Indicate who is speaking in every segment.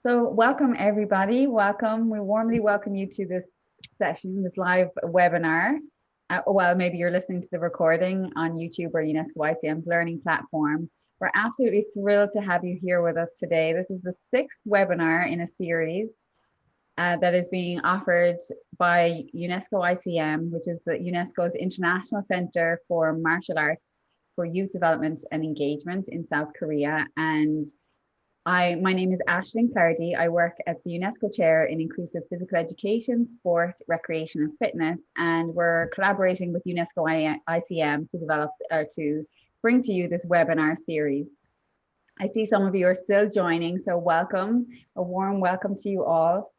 Speaker 1: So welcome everybody, welcome. We warmly welcome you to this session, this live webinar. Well, maybe you're listening to the recording on YouTube or UNESCO ICM's learning platform. We're absolutely thrilled to have you here with us today. This is the sixth webinar in a series that is being offered by UNESCO ICM, which is UNESCO's International Center for Martial Arts for Youth Development and Engagement in South Korea. And my name is Aisling Clardy. I work at the UNESCO Chair in Inclusive Physical Education, Sport, Recreation and Fitness, and we're collaborating with UNESCO ICM to develop to bring to you this webinar series. I see some of you are still joining, so welcome, a warm welcome to you all.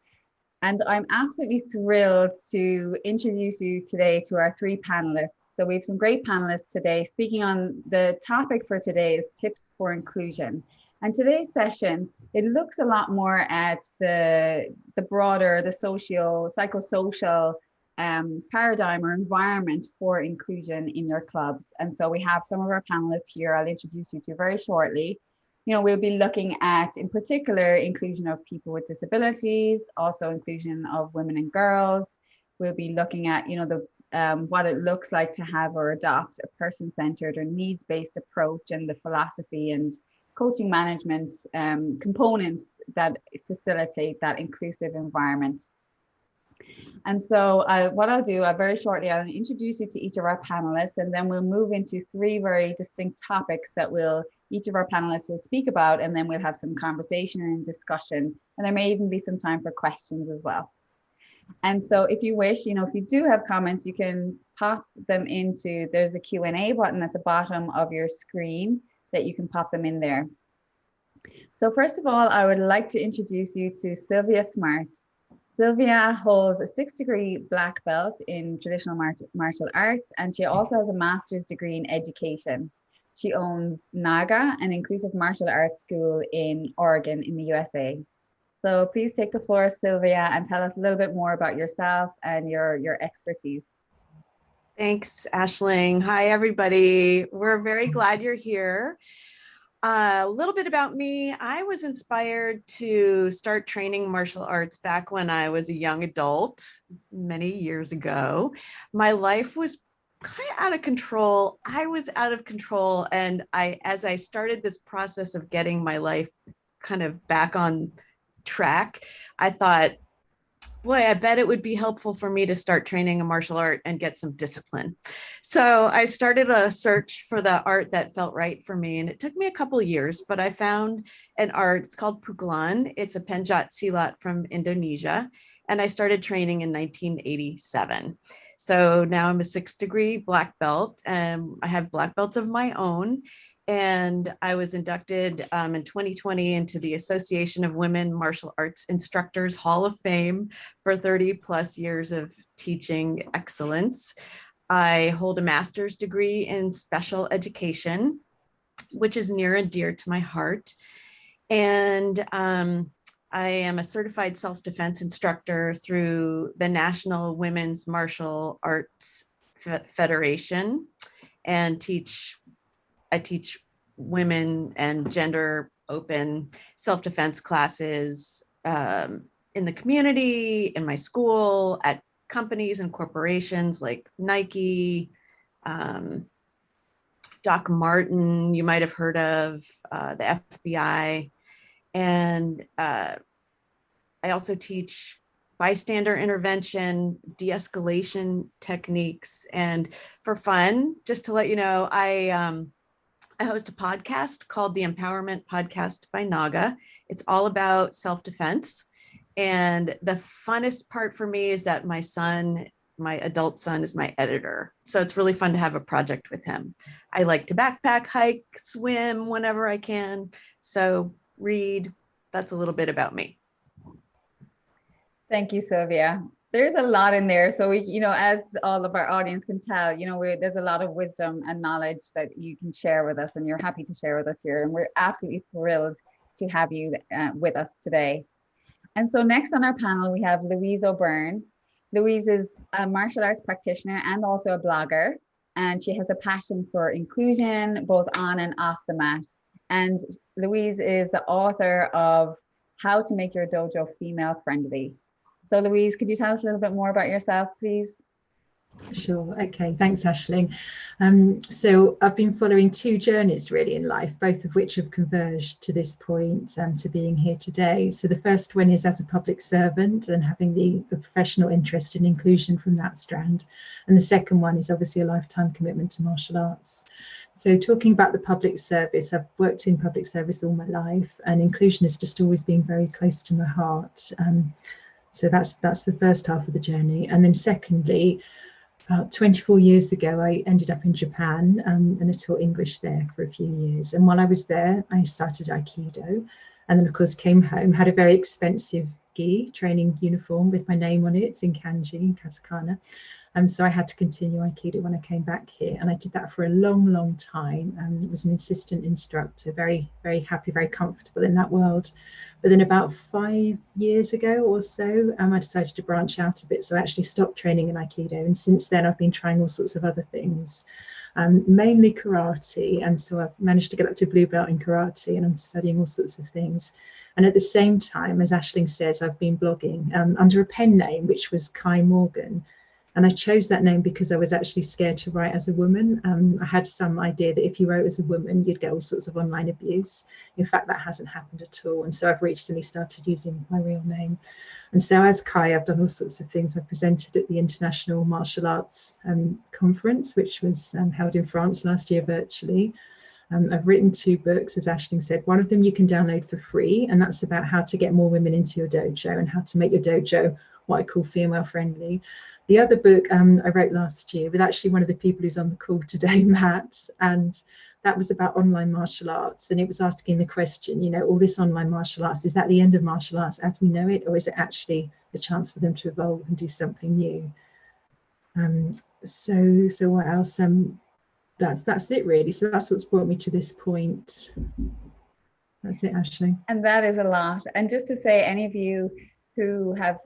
Speaker 1: And I'm absolutely thrilled to introduce you today to our three panelists. So we have some great panelists today. Speaking on the topic for today is tips for inclusion. And today's session, it looks a lot more at the broader, the psychosocial paradigm or environment for inclusion in your clubs. And so we have some of our panelists here I'll introduce you to very shortly. We'll be looking at, in particular, inclusion of people with disabilities, also inclusion of women and girls. We'll be looking at, what it looks like to have or adopt a person-centered or needs-based approach and the philosophy and coaching management components that facilitate that inclusive environment. And so what I'll do, very shortly, I'll introduce you to each of our panelists, and then we'll move into three very distinct topics that each of our panelists will speak about, and then we'll have some conversation and discussion, and there may even be some time for questions as well. And so if you wish, if you do have comments, you can pop them into, there's a Q&A button at the bottom of your screen that you can pop them in there. So first of all, I would like to introduce you to Silvia Smart. Sylvia holds a 6th-degree black belt in traditional martial arts, and she also has a master's degree in education. She owns Naga, an inclusive martial arts school in Oregon in the USA. So please take the floor, Sylvia, and tell us a little bit more about yourself and your expertise.
Speaker 2: Thanks, Aisling. Hi, everybody. We're very glad you're here. A little bit about me. I was inspired to start training martial arts back when I was a young adult, many years ago. My life was kind of out of control. I was out of control. And as I started this process of getting my life kind of back on track, I thought, boy, I bet it would be helpful for me to start training a martial art and get some discipline. So I started a search for the art that felt right for me. And it took me a couple of years, but I found an art, it's called Pukulan. It's a Penjat Silat from Indonesia. And I started training in 1987. So now I'm a 6th-degree black belt, and I have black belts of my own. And I was inducted in 2020 into the Association of Women Martial Arts Instructors Hall of Fame for 30 plus years of teaching excellence. I hold a master's degree in special education, which is near and dear to my heart. And I am a certified self-defense instructor through the National Women's Martial Arts Federation, and I teach women and gender open self-defense classes in the community, in my school, at companies and corporations like Nike, Doc Martin, you might have heard of, the FBI. And I also teach bystander intervention, de-escalation techniques. And for fun, just to let you know, I host a podcast called the Empowerment Podcast by Naga. It's all about self-defense. And the funnest part for me is that my adult son is my editor. So it's really fun to have a project with him. I like to backpack, hike, swim whenever I can. So read, that's a little bit about me.
Speaker 1: Thank you, Sylvia. There's a lot in there. So we, as all of our audience can tell, there's a lot of wisdom and knowledge that you can share with us, and you're happy to share with us here. And we're absolutely thrilled to have you with us today. And so next on our panel, we have Louise O'Byrne. Louise is a martial arts practitioner and also a blogger, and she has a passion for inclusion, both on and off the mat. And Louise is the author of how to make your dojo female friendly. So Louise, could you tell us a little bit more about yourself, please?
Speaker 3: Sure. Okay. Thanks, Aisling. So I've been following two journeys really in life, both of which have converged to this point to being here today. So the first one is as a public servant and having the professional interest in inclusion from that strand. And the second one is obviously a lifetime commitment to martial arts. So talking about the public service, I've worked in public service all my life, and inclusion has just always been very close to my heart. So that's the first half of the journey. And then secondly, about 24 years ago, I ended up in Japan and I taught English there for a few years. And while I was there, I started Aikido, and then of course came home, had a very expensive gi training uniform with my name on it in kanji, katakana. So I had to continue Aikido when I came back here, and I did that for a long, long time. I was an assistant instructor, very, very happy, very comfortable in that world. But then about 5 years ago or so, I decided to branch out a bit. So I actually stopped training in Aikido. And since then, I've been trying all sorts of other things, mainly karate. And so I've managed to get up to blue belt in karate, and I'm studying all sorts of things. And at the same time, as Aisling says, I've been blogging under a pen name, which was Kai Morgan. And I chose that name because I was actually scared to write as a woman. I had some idea that if you wrote as a woman, you'd get all sorts of online abuse. In fact, that hasn't happened at all. And so I've recently started using my real name. And so as Kai, I've done all sorts of things. I've presented at the International Martial Arts Conference, which was held in France last year virtually. I've written 2 books, as Aisling said. One of them you can download for free, and that's about how to get more women into your dojo and how to make your dojo what I call female friendly. The other book I wrote last year with actually one of the people who's on the call today, Matt, and that was about online martial arts. And it was asking the question, you know, all this online martial arts, is that the end of martial arts as we know it, or is it actually a chance for them to evolve and do something new? So what else? That's it really. So that's what's brought me to this point. That's it, Aisling.
Speaker 1: And that is a lot. And just to say, any of you who have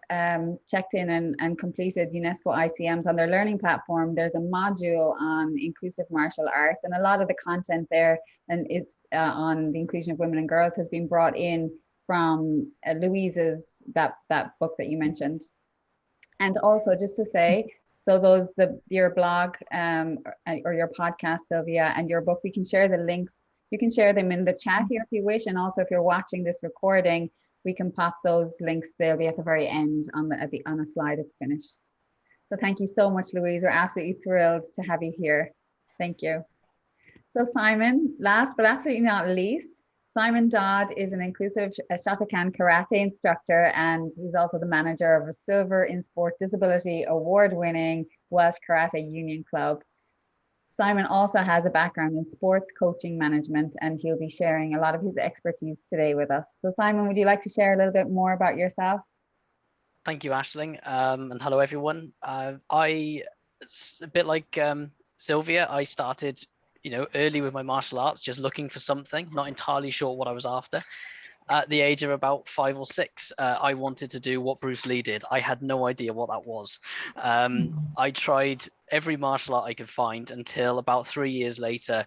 Speaker 1: checked in and completed UNESCO ICMs on their learning platform, there's a module on inclusive martial arts, and a lot of the content there and is on the inclusion of women and girls has been brought in from Louise's that book that you mentioned. And also just to say, so your blog or your podcast, Sylvia, and your book, we can share the links. You can share them in the chat here if you wish, and also if you're watching this recording, we can pop those links. They'll be at the very end on a slide it's finished. So thank you so much, Louise. We're absolutely thrilled to have you here. Thank you. So Simon, last but absolutely not least, Simon Dodd is an inclusive Shotokan karate instructor, and he's also the manager of a Silver InSport Disability Award-winning Welsh Karate Union club. Simon also has a background in sports coaching management, and he'll be sharing a lot of his expertise today with us. So Simon, would you like to share a little bit more about yourself?
Speaker 4: Thank you, Aisling, and hello everyone. A bit like Sylvia, I started early with my martial arts, just looking for something, not entirely sure what I was after. At the age of about 5 or 6, I wanted to do what Bruce Lee did. I had no idea what that was. I tried every martial art I could find until about 3 years later,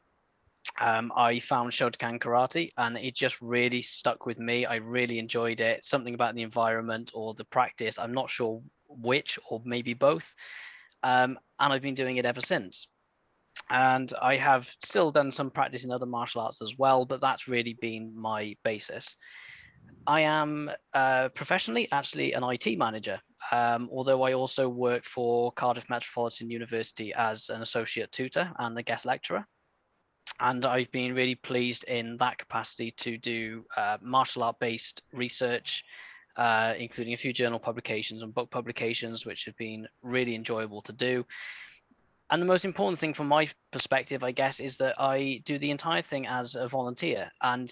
Speaker 4: I found Shotokan karate, and it just really stuck with me. I really enjoyed it. Something about the environment or the practice, I'm not sure which, or maybe both. And I've been doing it ever since. And I have still done some practice in other martial arts as well, but that's really been my basis. I am professionally actually an IT manager, although I also work for Cardiff Metropolitan University as an associate tutor and a guest lecturer. And I've been really pleased in that capacity to do martial art based research, including a few journal publications and book publications, which have been really enjoyable to do. And the most important thing from my perspective, I guess, is that I do the entire thing as a volunteer. And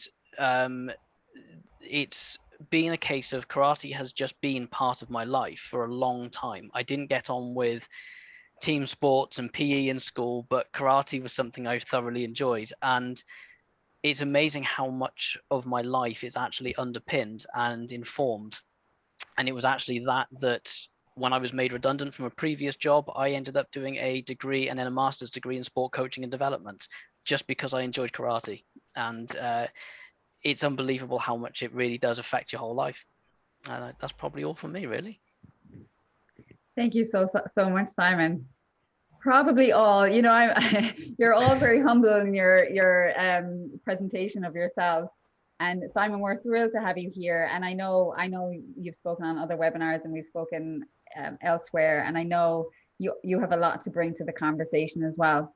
Speaker 4: it's been a case of karate has just been part of my life for a long time. I didn't get on with team sports and PE in school, but karate was something I thoroughly enjoyed. And it's amazing how much of my life is actually underpinned and informed. And it was actually that when I was made redundant from a previous job, I ended up doing a degree and then a master's degree in sport coaching and development, just because I enjoyed karate. And it's unbelievable how much it really does affect your whole life. And that's probably all from me, really.
Speaker 1: Thank you so much, Simon. Probably all, you know, you're all very humble in your presentation of yourselves. And Simon, we're thrilled to have you here. And I know you've spoken on other webinars and we've spoken elsewhere. And I know you have a lot to bring to the conversation as well.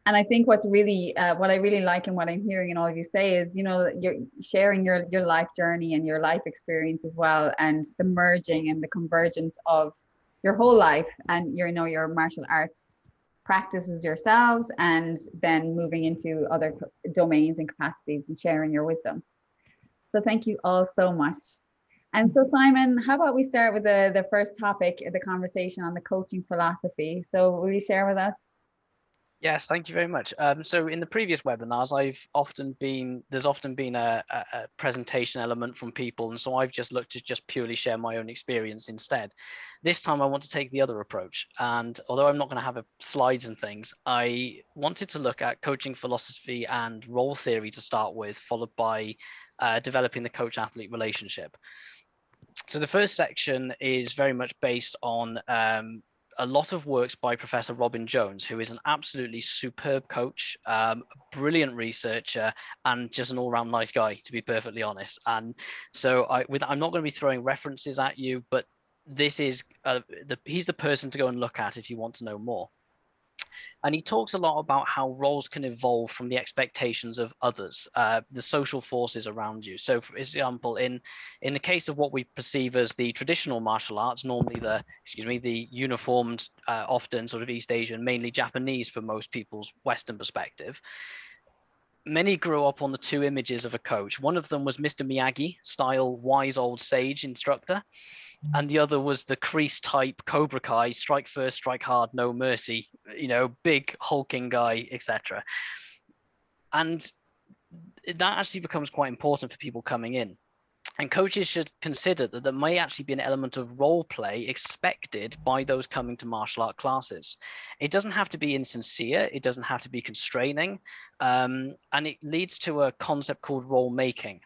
Speaker 1: And I think what's really, what I really like and what I'm hearing in all of you say is, you know, you're sharing your life journey and your life experience as well, and the merging and the convergence of your whole life and your martial arts practices yourselves, and then moving into other domains and capacities and sharing your wisdom. So thank you all so much. And so Simon, how about we start with the first topic, the conversation on the coaching philosophy. So will you share with us?
Speaker 4: Yes, thank you very much. So in the previous webinars, there's often been a presentation element from people, and so I've just looked to just purely share my own experience instead. This time I want to take the other approach, and although I'm not going to have slides and things, I wanted to look at coaching philosophy and role theory to start with, followed by developing the coach-athlete relationship. So the first section is very much based on a lot of works by Professor Robin Jones, who is an absolutely superb coach, brilliant researcher, and just an all-round nice guy, to be perfectly honest. And so I'm not going to be throwing references at you, but this is he's the person to go and look at if you want to know more. And he talks a lot about how roles can evolve from the expectations of others, the social forces around you. So for example, in the case of what we perceive as the traditional martial arts, normally the uniformed, often sort of East Asian, mainly Japanese for most people's Western perspective, many grew up on the two images of a coach. One of them was Mr. Miyagi style wise old sage instructor, and the other was the crease type Cobra Kai, strike first, strike hard, no mercy, you know, big hulking guy, etc. And that actually becomes quite important for people coming in. And coaches should consider that there may actually be an element of role play expected by those coming to martial art classes. It doesn't have to be insincere, it doesn't have to be constraining, and it leads to a concept called role making,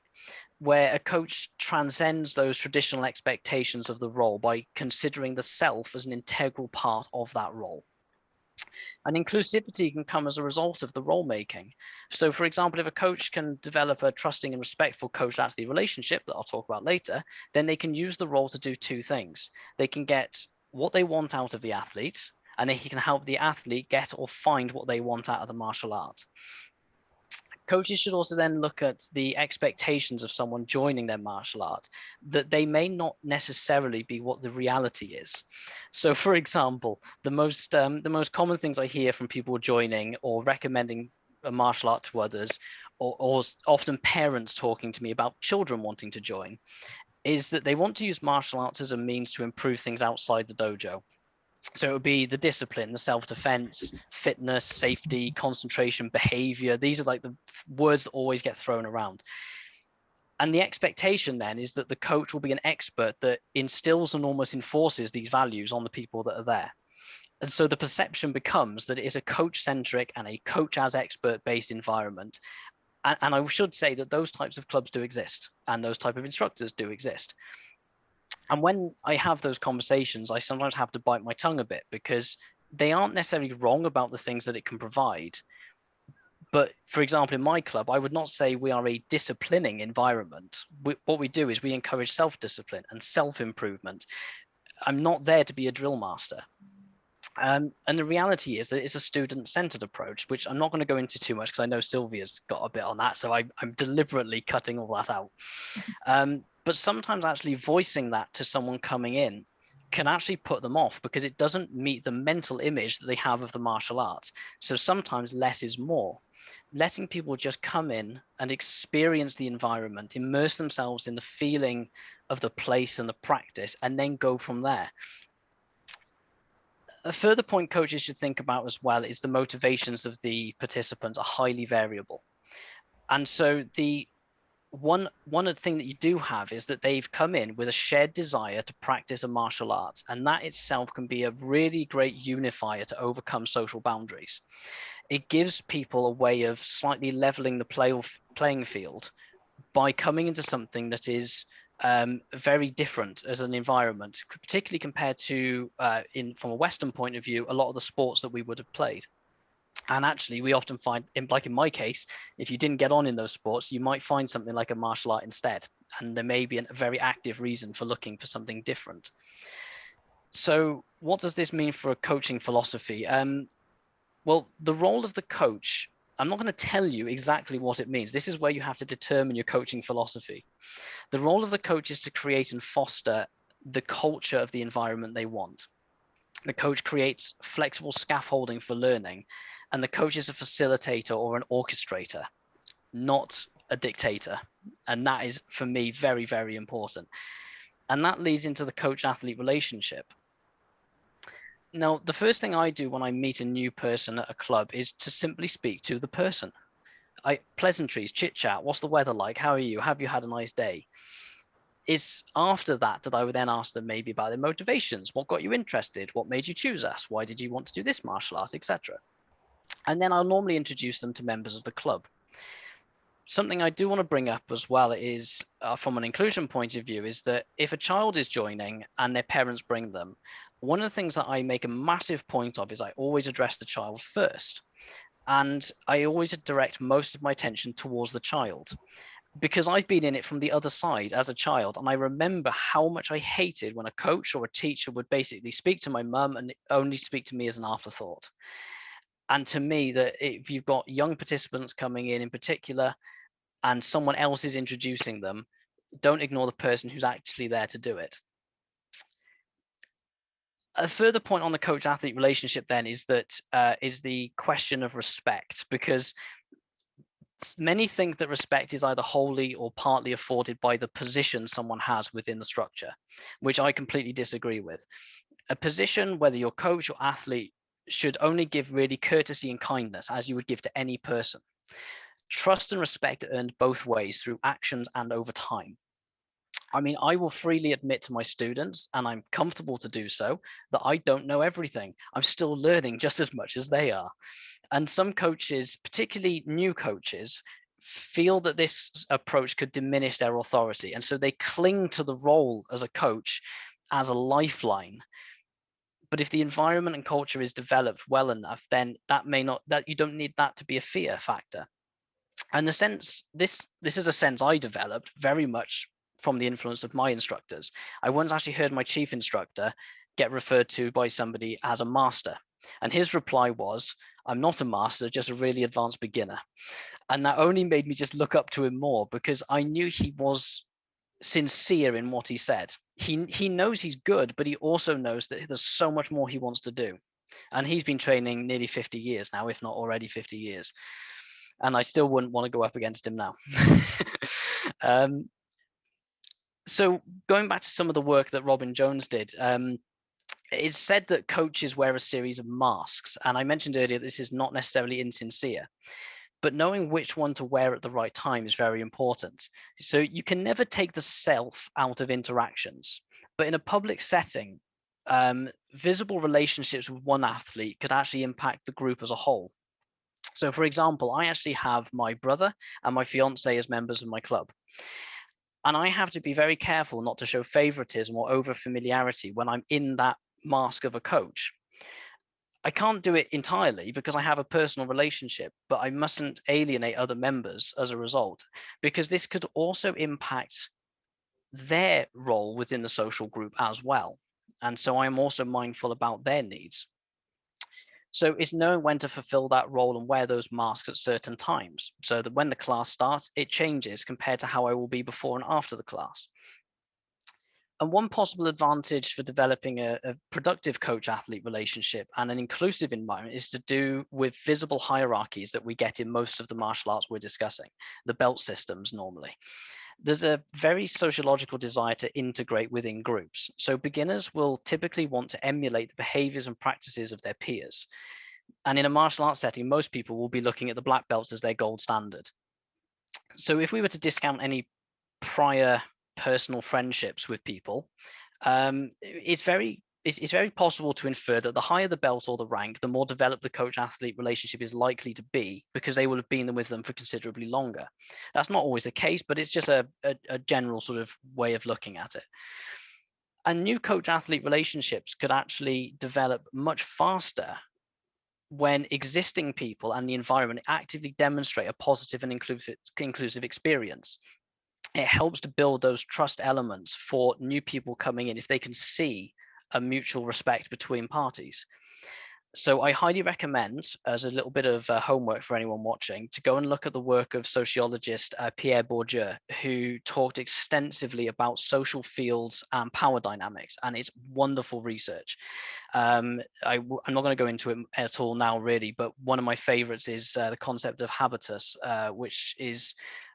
Speaker 4: where a coach transcends those traditional expectations of the role by considering the self as an integral part of that role. And inclusivity can come as a result of the role making. So for example, if a coach can develop a trusting and respectful coach-athlete relationship that I'll talk about later, then they can use the role to do two things. They can get what they want out of the athlete, and then he can help the athlete get or find what they want out of the martial art. Coaches should also then look at the expectations of someone joining their martial art, that they may not necessarily be what the reality is. So for example, the most common things I hear from people joining or recommending a martial art to others, or often parents talking to me about children wanting to join, is that they want to use martial arts as a means to improve things outside the dojo. So it would be the discipline, the self-defense, fitness, safety, concentration, behavior. These are like the words that always get thrown around. And the expectation then is that the coach will be an expert that instills and almost enforces these values on the people that are there. And so the perception becomes that it is a coach-centric and a coach as expert-based environment. And I should say that those types of clubs do exist, and those type of instructors do exist. And when I have those conversations, I sometimes have to bite my tongue a bit, because they aren't necessarily wrong about the things that it can provide. But for example, in my club, I would not say we are a disciplining environment. What we do is we encourage self-discipline and self-improvement. I'm not there to be a drill master. And the reality is that it's a student-centered approach, which I'm not going to go into too much because I know Sylvia's got a bit on that. So I'm deliberately cutting all that out. But sometimes actually voicing that to someone coming in can actually put them off, because it doesn't meet the mental image that they have of the martial arts. So sometimes less is more. Letting people just come in and experience the environment, immerse themselves in the feeling of the place and the practice, and then go from there. A further point coaches should think about as well is the motivations of the participants are highly variable. And so the one thing that you do have is that they've come in with a shared desire to practice a martial art, and that itself can be a really great unifier to overcome social boundaries. It gives people a way of slightly leveling the playing field by coming into something that is very different as an environment, particularly compared to from a Western point of view, a lot of the sports that we would have played. And actually, we often find, like in my case, if you didn't get on in those sports, you might find something like a martial art instead. And there may be a very active reason for looking for something different. So what does this mean for a coaching philosophy? Well, the role of the coach, I'm not going to tell you exactly what it means. This is where you have to determine your coaching philosophy. The role of the coach is to create and foster the culture of the environment they want. The coach creates flexible scaffolding for learning, and the coach is a facilitator or an orchestrator, not a dictator. And that is, for me, very, very important. And that leads into the coach-athlete relationship. Now, the first thing I do when I meet a new person at a club is to simply speak to the person. Pleasantries, chit chat, what's the weather like? How are you? Have you had a nice day? It's after that I would then ask them maybe about their motivations. What got you interested? What made you choose us? Why did you want to do this martial art, etc. And then I'll normally introduce them to members of the club. Something I do want to bring up as well is, from an inclusion point of view, is that if a child is joining and their parents bring them, one of the things that I make a massive point of is I always address the child first. And I always direct most of my attention towards the child, because I've been in it from the other side as a child. And I remember how much I hated when a coach or a teacher would basically speak to my mum and only speak to me as an afterthought. And to me, that if you've got young participants coming in particular, and someone else is introducing them, don't ignore the person who's actually there to do it. A further point on the coach-athlete relationship then is that is the question of respect, because many think that respect is either wholly or partly afforded by the position someone has within the structure, which I completely disagree with. A position, whether you're coach or athlete, should only give really courtesy and kindness as you would give to any person. Trust and respect are earned both ways through actions and over time. I mean, I will freely admit to my students, and I'm comfortable to do so, that I don't know everything. I'm still learning just as much as they are. And some coaches, particularly new coaches, feel that this approach could diminish their authority. And so they cling to the role as a coach as a lifeline. But if the environment and culture is developed well enough, then that you don't need that to be a fear factor. And this is a sense I developed very much from the influence of my instructors. I once actually heard my chief instructor get referred to by somebody as a master. And his reply was, "I'm not a master, just a really advanced beginner." And that only made me just look up to him more, because I knew he was sincere in what he said. He knows he's good, but he also knows that there's so much more he wants to do. And he's been training nearly 50 years now, if not already 50 years. And I still wouldn't want to go up against him now. So going back to some of the work that Robin Jones did, it's said that coaches wear a series of masks. And I mentioned earlier, this is not necessarily insincere, but knowing which one to wear at the right time is very important. So you can never take the self out of interactions, but in a public setting, visible relationships with one athlete could actually impact the group as a whole. So for example, I actually have my brother and my fiance as members of my club. And I have to be very careful not to show favoritism or over familiarity when I'm in that mask of a coach. I can't do it entirely because I have a personal relationship, but I mustn't alienate other members as a result, because this could also impact their role within the social group as well. And so I'm also mindful about their needs. So it's knowing when to fulfill that role and wear those masks at certain times, so that when the class starts, it changes compared to how I will be before and after the class. And one possible advantage for developing a productive coach-athlete relationship and an inclusive environment is to do with visible hierarchies that we get in most of the martial arts we're discussing, the belt systems normally. There's a very sociological desire to integrate within groups. So beginners will typically want to emulate the behaviors and practices of their peers. And in a martial arts setting, most people will be looking at the black belts as their gold standard. So if we were to discount any prior personal friendships with people, it's very it's very possible to infer that the higher the belt or the rank, the more developed the coach-athlete relationship is likely to be, because they will have been with them for considerably longer. That's not always the case, but it's just a general sort of way of looking at it. And new coach-athlete relationships could actually develop much faster when existing people and the environment actively demonstrate a positive and inclusive experience. It helps to build those trust elements for new people coming in if they can see a mutual respect between parties. So I highly recommend, as a little bit of homework for anyone watching, to go and look at the work of sociologist Pierre Bourdieu, who talked extensively about social fields and power dynamics, and it's wonderful research. I'm not going to go into it at all now, really, but one of my favorites is the concept of habitus, which is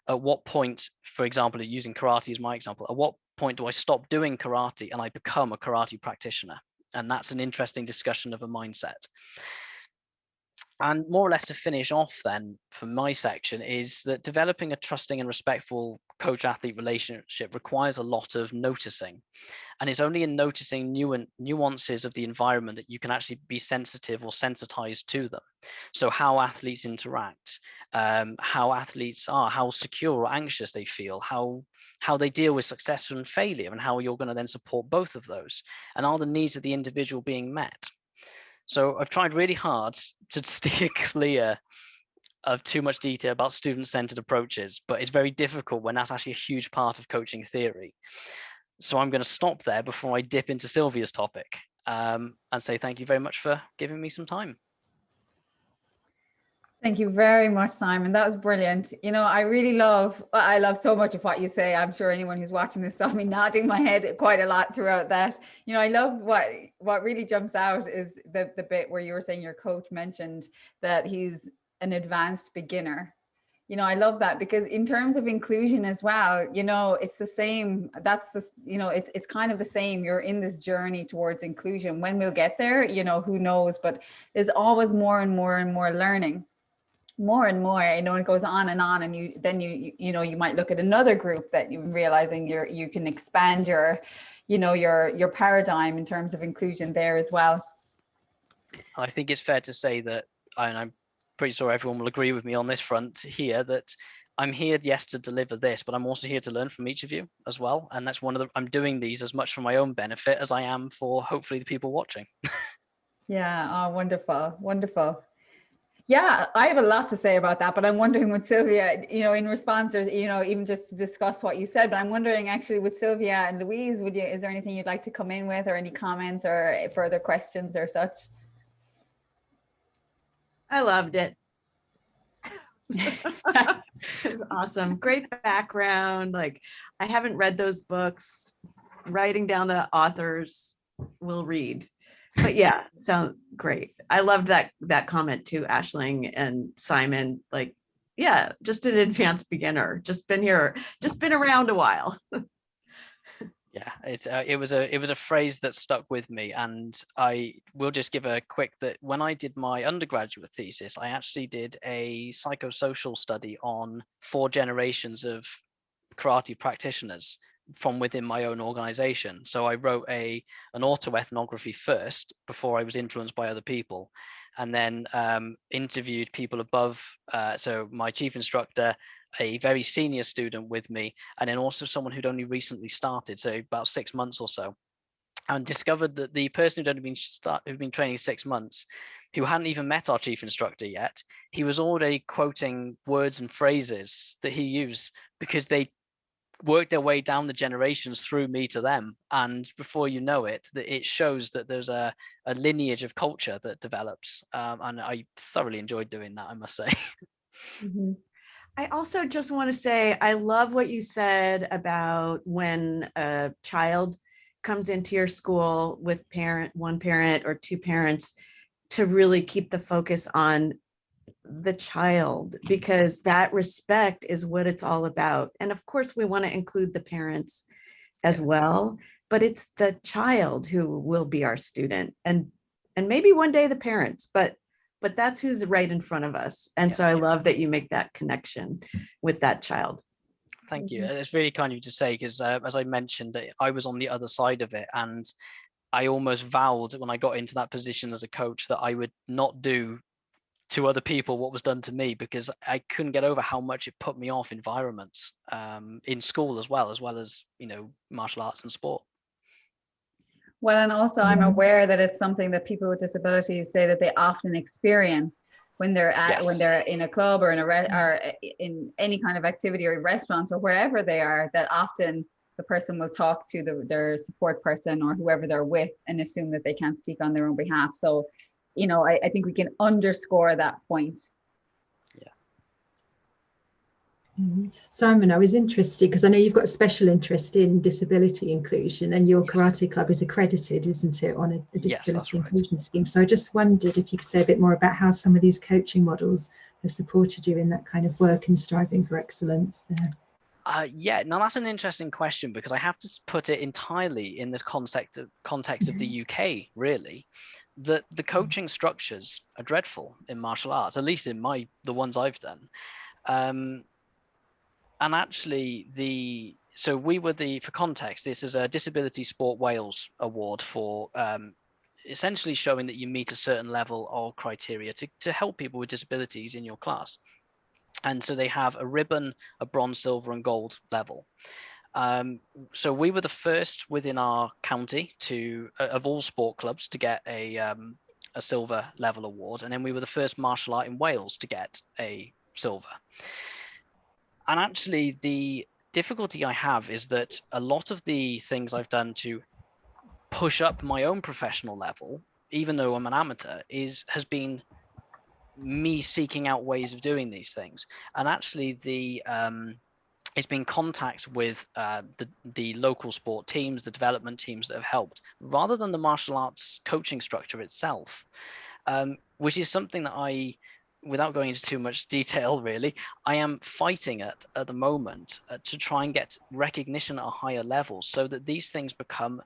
Speaker 4: at what point, for example, using karate as my example, at what point do I stop doing karate and I become a karate practitioner? And that's an interesting discussion of a mindset. And more or less to finish off then for my section is that developing a trusting and respectful coach-athlete relationship requires a lot of noticing. And it's only in noticing nuances of the environment that you can actually be sensitive or sensitized to them. So how athletes interact, how athletes are, how secure or anxious they feel, how they deal with success and failure, and how you're going to then support both of those. And are the needs of the individual being met? So I've tried really hard to steer clear of too much detail about student-centered approaches, but it's very difficult when that's actually a huge part of coaching theory. So I'm going to stop there before I dip into Sylvia's topic, and say thank you very much for giving me some time.
Speaker 1: Thank you very much, Simon. That was brilliant. You know, I love so much of what you say. I'm sure anyone who's watching this saw me nodding my head quite a lot throughout that. You know, I love what really jumps out is the bit where you were saying your coach mentioned that he's an advanced beginner. You know, I love that, because in terms of inclusion as well, you know, it's the same. That's the, you know, it's kind of the same. You're in this journey towards inclusion. When we'll get there, you know, who knows, but there's always more and more and more learning. More and more, you know, it goes on, and you might look at another group that you're realizing you can expand your paradigm in terms of inclusion there as well.
Speaker 4: I think it's fair to say that, and I'm pretty sure everyone will agree with me on this front here, that I'm here, yes, to deliver this, but I'm also here to learn from each of you as well. And that's I'm doing these as much for my own benefit as I am for hopefully the people watching.
Speaker 1: Yeah, oh, wonderful, wonderful. Yeah, I have a lot to say about that, but I'm wondering with Sylvia, you know, in response, or, you know, even just to discuss what you said, but I'm wondering actually with Sylvia and Louise, is there anything you'd like to come in with, or any comments or further questions or such?
Speaker 2: I loved it. It's awesome. Great background. Like, I haven't read those books. Writing down the authors will read. But yeah, sound great. I loved that comment too, Aisling and Simon. Like, yeah, just an advanced beginner. Just been around a while.
Speaker 4: Yeah, it was a phrase that stuck with me, and I will just give a quick that when I did my undergraduate thesis, I actually did a psychosocial study on 4 generations of karate practitioners from within my own organization. So I wrote an autoethnography first before I was influenced by other people, and then interviewed people above, so my chief instructor, a very senior student with me, and then also someone who'd only recently started, so about 6 months or so, and discovered that the person who'd been training 6 months, who hadn't even met our chief instructor yet, he was already quoting words and phrases that he used because they worked their way down the generations through me to them, and before you know it, it shows that there's a lineage of culture that develops, and I thoroughly enjoyed doing that, I must say.
Speaker 1: Mm-hmm.
Speaker 2: I also just want to say, I love what you said about when a child comes into your school with one parent or 2 parents, to really keep the focus on the child, because that respect is what it's all about. And of course, we want to include the parents as well, but it's the child who will be our student, and maybe one day the parents, but that's who's right in front of us. And so I love that you make that connection with that child.
Speaker 4: Thank you. It's really kind of you to say, because as I mentioned, I was on the other side of it, and I almost vowed when I got into that position as a coach that I would not do to other people what was done to me, because I couldn't get over how much it put me off environments in school as well as, you know, martial arts and sport.
Speaker 1: Well, and also I'm aware that it's something that people with disabilities say that they often experience when they're
Speaker 4: Yes.
Speaker 1: when they're in a club or in or in any kind of activity or restaurants or wherever they are, that often the person will talk to their support person or whoever they're with and assume that they can't speak on their own behalf. So, you know, I think we can underscore that point.
Speaker 3: Simon, I was interested because I know you've got a special interest in disability inclusion, and your
Speaker 4: Yes.
Speaker 3: karate club is accredited, isn't it, on a disability inclusion
Speaker 4: right.
Speaker 3: scheme. So I just wondered if you could say a bit more about how some of these coaching models have supported you in that kind of work and striving for excellence there.
Speaker 4: Yeah, now that's an interesting question, because I have to put it entirely in this context of the UK, really. The coaching structures are dreadful in martial arts, at least in the ones I've done. And actually, so we were for context, this is a Disability Sport Wales award for essentially showing that you meet a certain level of criteria to help people with disabilities in your class. And so they have a ribbon, a bronze, silver, and gold level. So we were the first within our county of all sport clubs to get a silver level award, and then we were the first martial art in Wales to get a silver. And actually, the difficulty I have is that a lot of the things I've done to push up my own professional level, even though I'm an amateur, has been me seeking out ways of doing these things. And actually, it's been contacts with the local sport teams, the development teams that have helped, rather than the martial arts coaching structure itself, which is something that without going into too much detail, really, I am fighting at the moment to try and get recognition at a higher level, so that these things become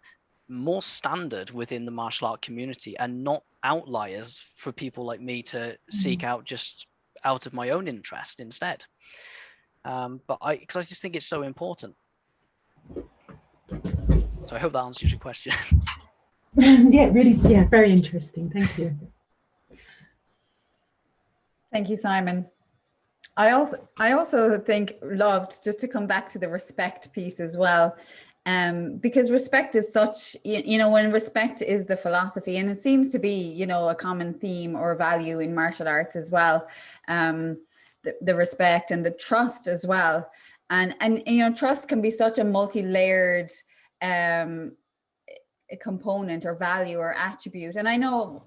Speaker 4: more standard within the martial art community and not outliers for people like me to seek out just out of my own interest instead. But because I just think it's so important. So I hope that answers your question.
Speaker 3: Yeah, really, yeah, very interesting. Thank you.
Speaker 1: Thank you, Simon. I also think loved, just to come back to the respect piece as well, because respect is such, you know, when respect is the philosophy, and it seems to be, you know, a common theme or value in martial arts as well, the respect and the trust as well, and you know, trust can be such a multi-layered component or value or attribute, and I know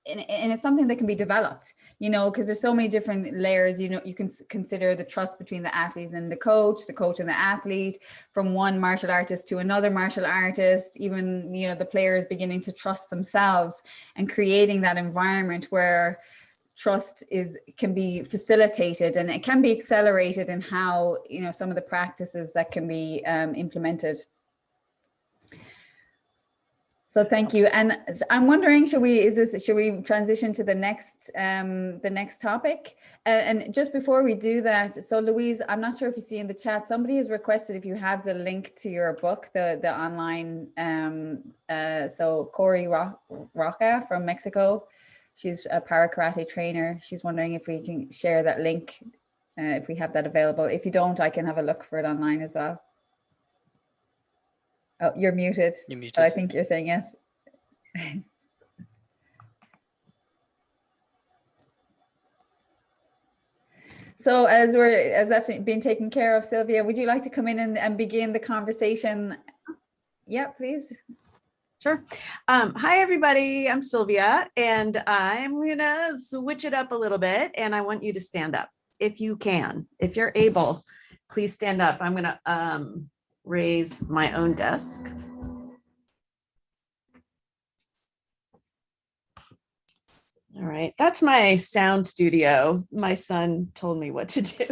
Speaker 1: and it's something that can be developed, you know, because there's so many different layers. You know, you can consider the trust between the athlete and the coach and the athlete, from one martial artist to another martial artist, even, you know, the players beginning to trust themselves and creating that environment where trust can be facilitated, and it can be accelerated in how, you know, some of the practices that can be implemented. So thank you. And I'm wondering, should we transition to the next topic? And just before we do that, so Louise, I'm not sure if you see in the chat, somebody has requested if you have the link to your book, the online, so Corey Roca from Mexico, she's a para karate trainer. She's wondering if we can share that link, if we have that available. If you don't, I can have a look for it online as well. Oh, you're muted.
Speaker 4: You're muted.
Speaker 1: But I think you're saying yes. So as that's been taken care of, Sylvia, would you like to come in and begin the conversation? Yeah, please.
Speaker 2: Sure. Hi, everybody. I'm Sylvia, and I'm gonna switch it up a little bit, and I want you to stand up if you can. If you're able, please stand up. I'm gonna raise my own desk. All right, that's my sound studio. My son told me what to do.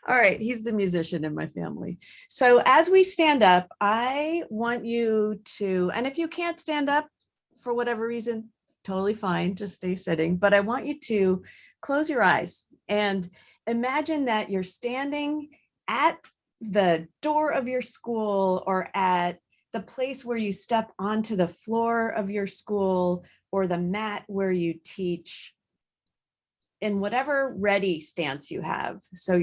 Speaker 2: All right, he's the musician in my family. So as we stand up, I want you to, and if you can't stand up for whatever reason, totally fine, just stay sitting. But I want you to close your eyes and imagine that you're standing at the door of your school or at the place where you step onto the floor of your school or the mat where you teach, in whatever ready stance you have. So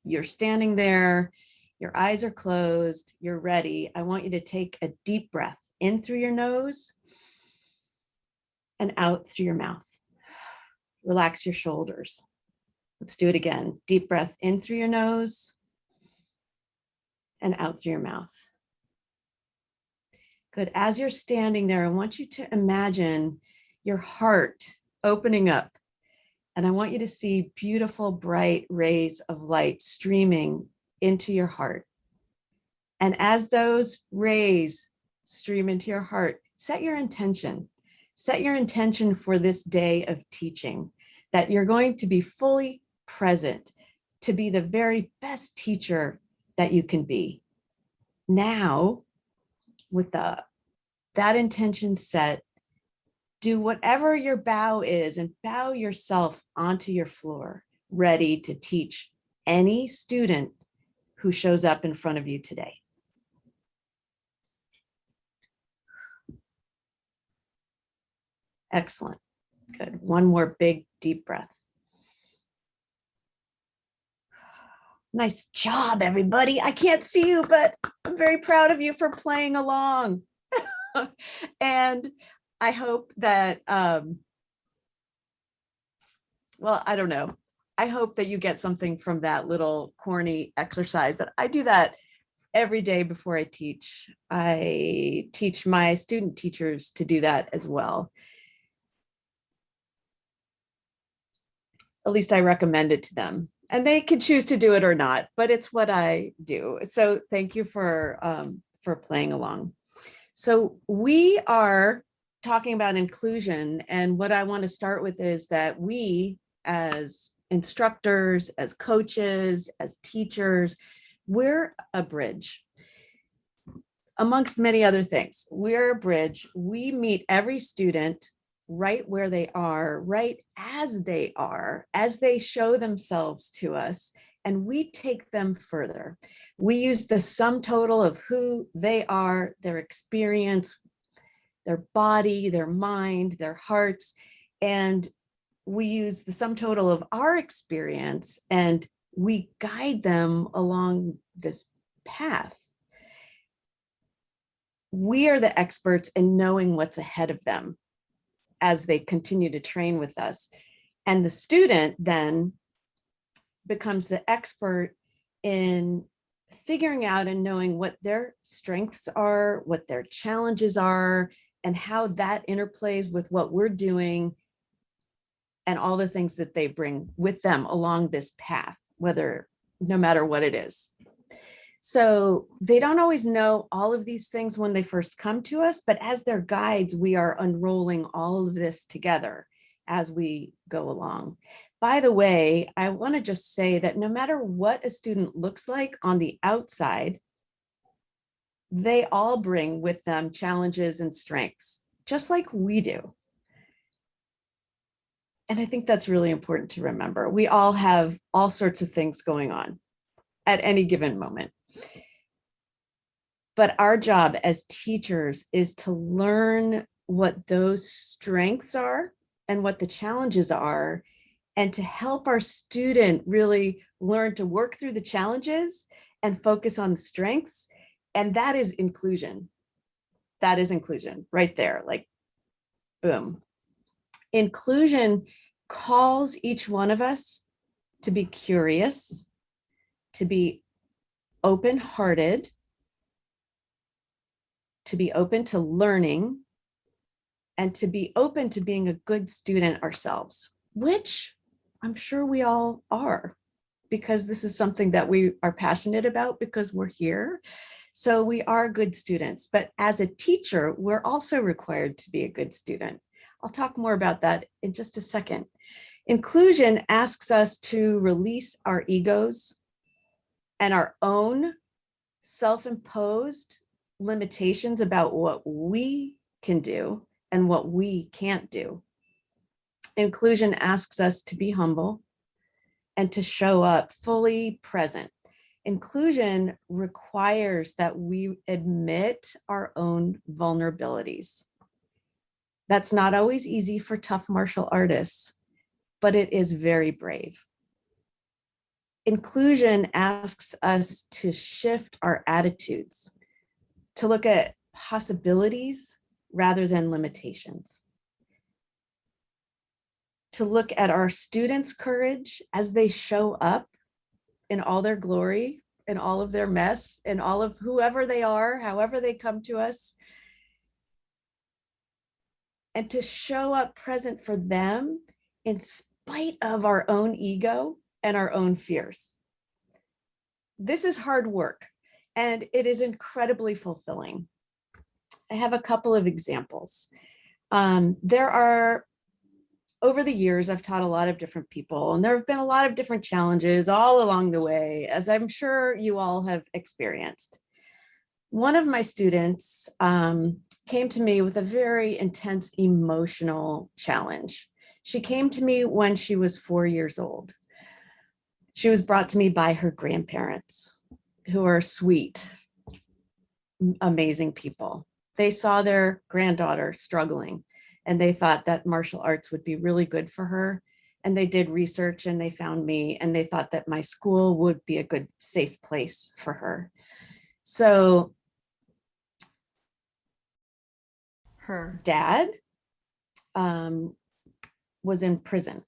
Speaker 2: you're standing there, your eyes are closed, you're ready. I want you to take a deep breath in through your nose and out through your mouth. Relax your shoulders. Let's do it again. Deep breath in through your nose and out through your mouth. Good. As you're standing there, I want you to imagine your heart opening up. And I want you to see beautiful, bright rays of light streaming into your heart. And as those rays stream into your heart, set your intention. Set your intention for this day of teaching, that you're going to be fully present, to be the very best teacher that you can be. Now, with that intention set, do whatever your bow is and bow yourself onto your floor, ready to teach any student who shows up in front of you today. Excellent. Good. One more big, deep breath. Nice job, everybody. I can't see you, but I'm very proud of you for playing along. And I hope that, well, I don't know. I hope that you get something from that little corny exercise, but I do that every day before I teach. I teach my student teachers to do that as well. At least I recommend it to them, and they can choose to do it or not, but it's what I do. So thank you for playing along. So we are talking about inclusion, and what I want to start with is that we, as instructors, as coaches, as teachers, we're a bridge. Amongst many other things, we're a bridge. We meet every student right where they are, right as they show themselves to us, and we take them further. We use the sum total of who they are, their experience, their body, their mind, their hearts, and we use the sum total of our experience, and we guide them along this path. We are the experts in knowing what's ahead of them as they continue to train with us. And the student then becomes the expert in figuring out and knowing what their strengths are, what their challenges are, and how that interplays with what we're doing and all the things that they bring with them along this path, no matter what it is. So they don't always know all of these things when they first come to us, but as their guides, we are unrolling all of this together as we go along. By the way, I want to just say that no matter what a student looks like on the outside, they all bring with them challenges and strengths, just like we do. And I think that's really important to remember. We all have all sorts of things going on at any given moment. But our job as teachers is to learn what those strengths are and what the challenges are, and to help our student really learn to work through the challenges and focus on the strengths. And that is inclusion. That is inclusion right there, like boom. Inclusion calls each one of us to be curious, to be open-hearted, to be open to learning, and to be open to being a good student ourselves, which I'm sure we all are, because this is something that we are passionate about because we're here. So we are good students, but as a teacher, we're also required to be a good student. I'll talk more about that in just a second. Inclusion asks us to release our egos and our own self-imposed limitations about what we can do and what we can't do. Inclusion asks us to be humble and to show up fully present. Inclusion requires that we admit our own vulnerabilities. That's not always easy for tough martial artists, but it is very brave. Inclusion asks us to shift our attitudes, to look at possibilities rather than limitations, to look at our students' courage as they show up in all their glory, in all of their mess, in all of whoever they are, however they come to us, and to show up present for them in spite of our own ego and our own fears. This is hard work, and it is incredibly fulfilling. I have a couple of examples. Over the years, I've taught a lot of different people, and there have been a lot of different challenges all along the way, as I'm sure you all have experienced. One of my students came to me with a very intense emotional challenge. She came to me when she was 4 years old. She was brought to me by her grandparents, who are sweet, amazing people. They saw their granddaughter struggling, and they thought that martial arts would be really good for her. And they did research, and they found me, and they thought that my school would be a good, safe place for her. So her dad was in prison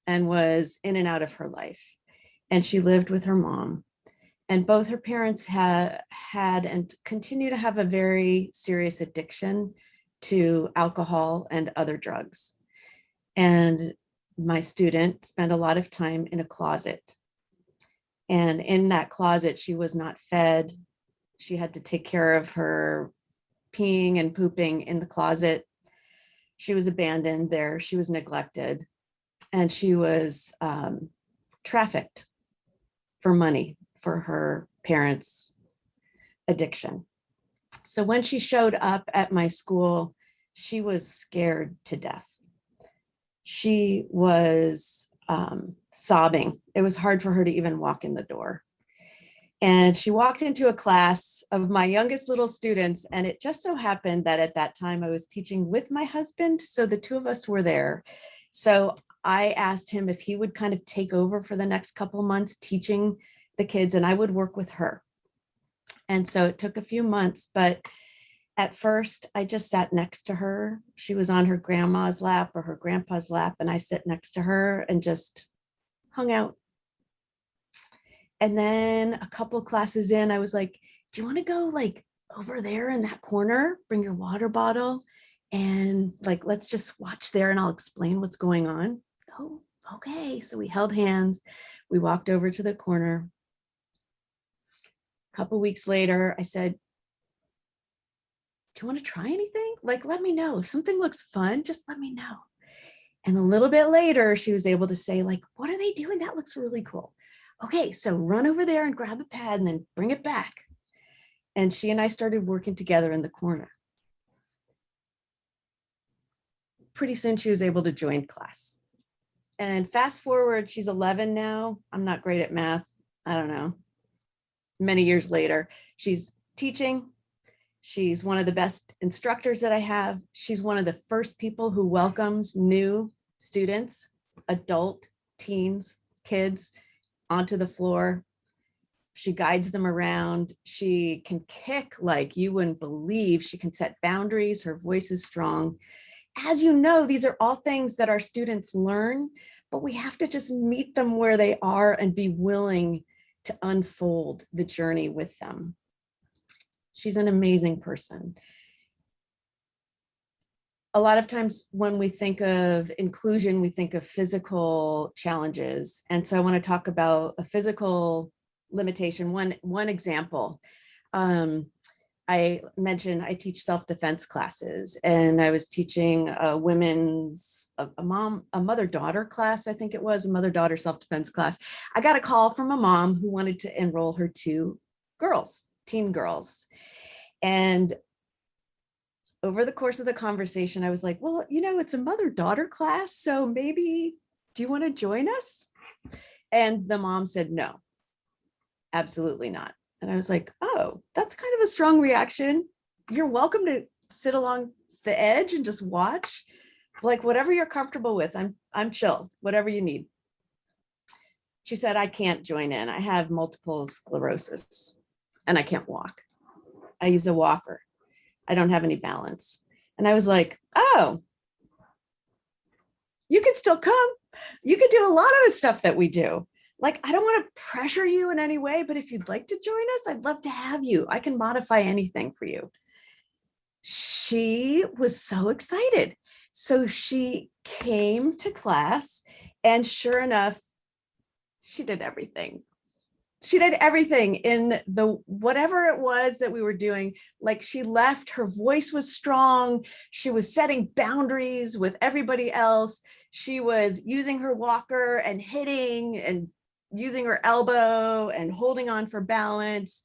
Speaker 2: and was in and out of her life. And she lived with her mom. And both her parents had and continue to have a very serious addiction to alcohol and other drugs. And my student spent a lot of time in a closet. And in that closet, she was not fed. She had to take care of her peeing and pooping in the closet. She was abandoned there. She was neglected. And she was trafficked for money for her parents' addiction. So when she showed up at my school, she was scared to death. She was sobbing. It was hard for her to even walk in the door. And she walked into a class of my youngest little students, and it just so happened that at that time I was teaching with my husband, so the two of us were there. So I asked him if he would kind of take over for the next couple of months teaching the kids, and I would work with her. And so it took a few months, but at first I just sat next to her. She was on her grandma's lap or her grandpa's lap, and I sat next to her and just hung out. And then a couple of classes in, I was like, do you want to go like over there in that corner, bring your water bottle, and like, let's just watch there and I'll explain what's going on. Oh, okay. So we held hands. We walked over to the corner. A couple weeks later, I said, do you want to try anything? Like, let me know. If something looks fun, just let me know. And a little bit later, she was able to say, like, what are they doing? That looks really cool. Okay, so run over there and grab a pad and then bring it back. And she and I started working together in the corner. Pretty soon she was able to join class. And fast forward, she's 11 now. I'm not great at math. I don't know. Many years later, she's teaching. She's one of the best instructors that I have. She's one of the first people who welcomes new students, adult, teens, kids, onto the floor. She guides them around. She can kick like you wouldn't believe. She can set boundaries. Her voice is strong. As you know, these are all things that our students learn, but we have to just meet them where they are and be willing to unfold the journey with them. She's an amazing person. A lot of times when we think of inclusion, we think of physical challenges. And so I want to talk about a physical limitation. One example, I mentioned I teach self-defense classes, and I was teaching a mother-daughter class, I think it was, a mother-daughter self-defense class. I got a call from a mom who wanted to enroll her two girls, teen girls. And over the course of the conversation, I was like, well, you know, it's a mother-daughter class, so maybe, do you want to join us? And the mom said no. absolutely not. And I was like, oh, that's kind of a strong reaction. You're welcome to sit along the edge and just watch, like whatever you're comfortable with. I'm chill, whatever you need. She said, I can't join in. I have multiple sclerosis and I can't walk. I use a walker. I don't have any balance. And I was like, oh, you can still come. You can do a lot of the stuff that we do. Like, I don't want to pressure you in any way, but if you'd like to join us, I'd love to have you. I can modify anything for you. She was so excited. So she came to class, and sure enough, she did everything. She did everything in the whatever it was that we were doing. Like, she left, her voice was strong. She was setting boundaries with everybody else. She was using her walker and hitting and using her elbow and holding on for balance.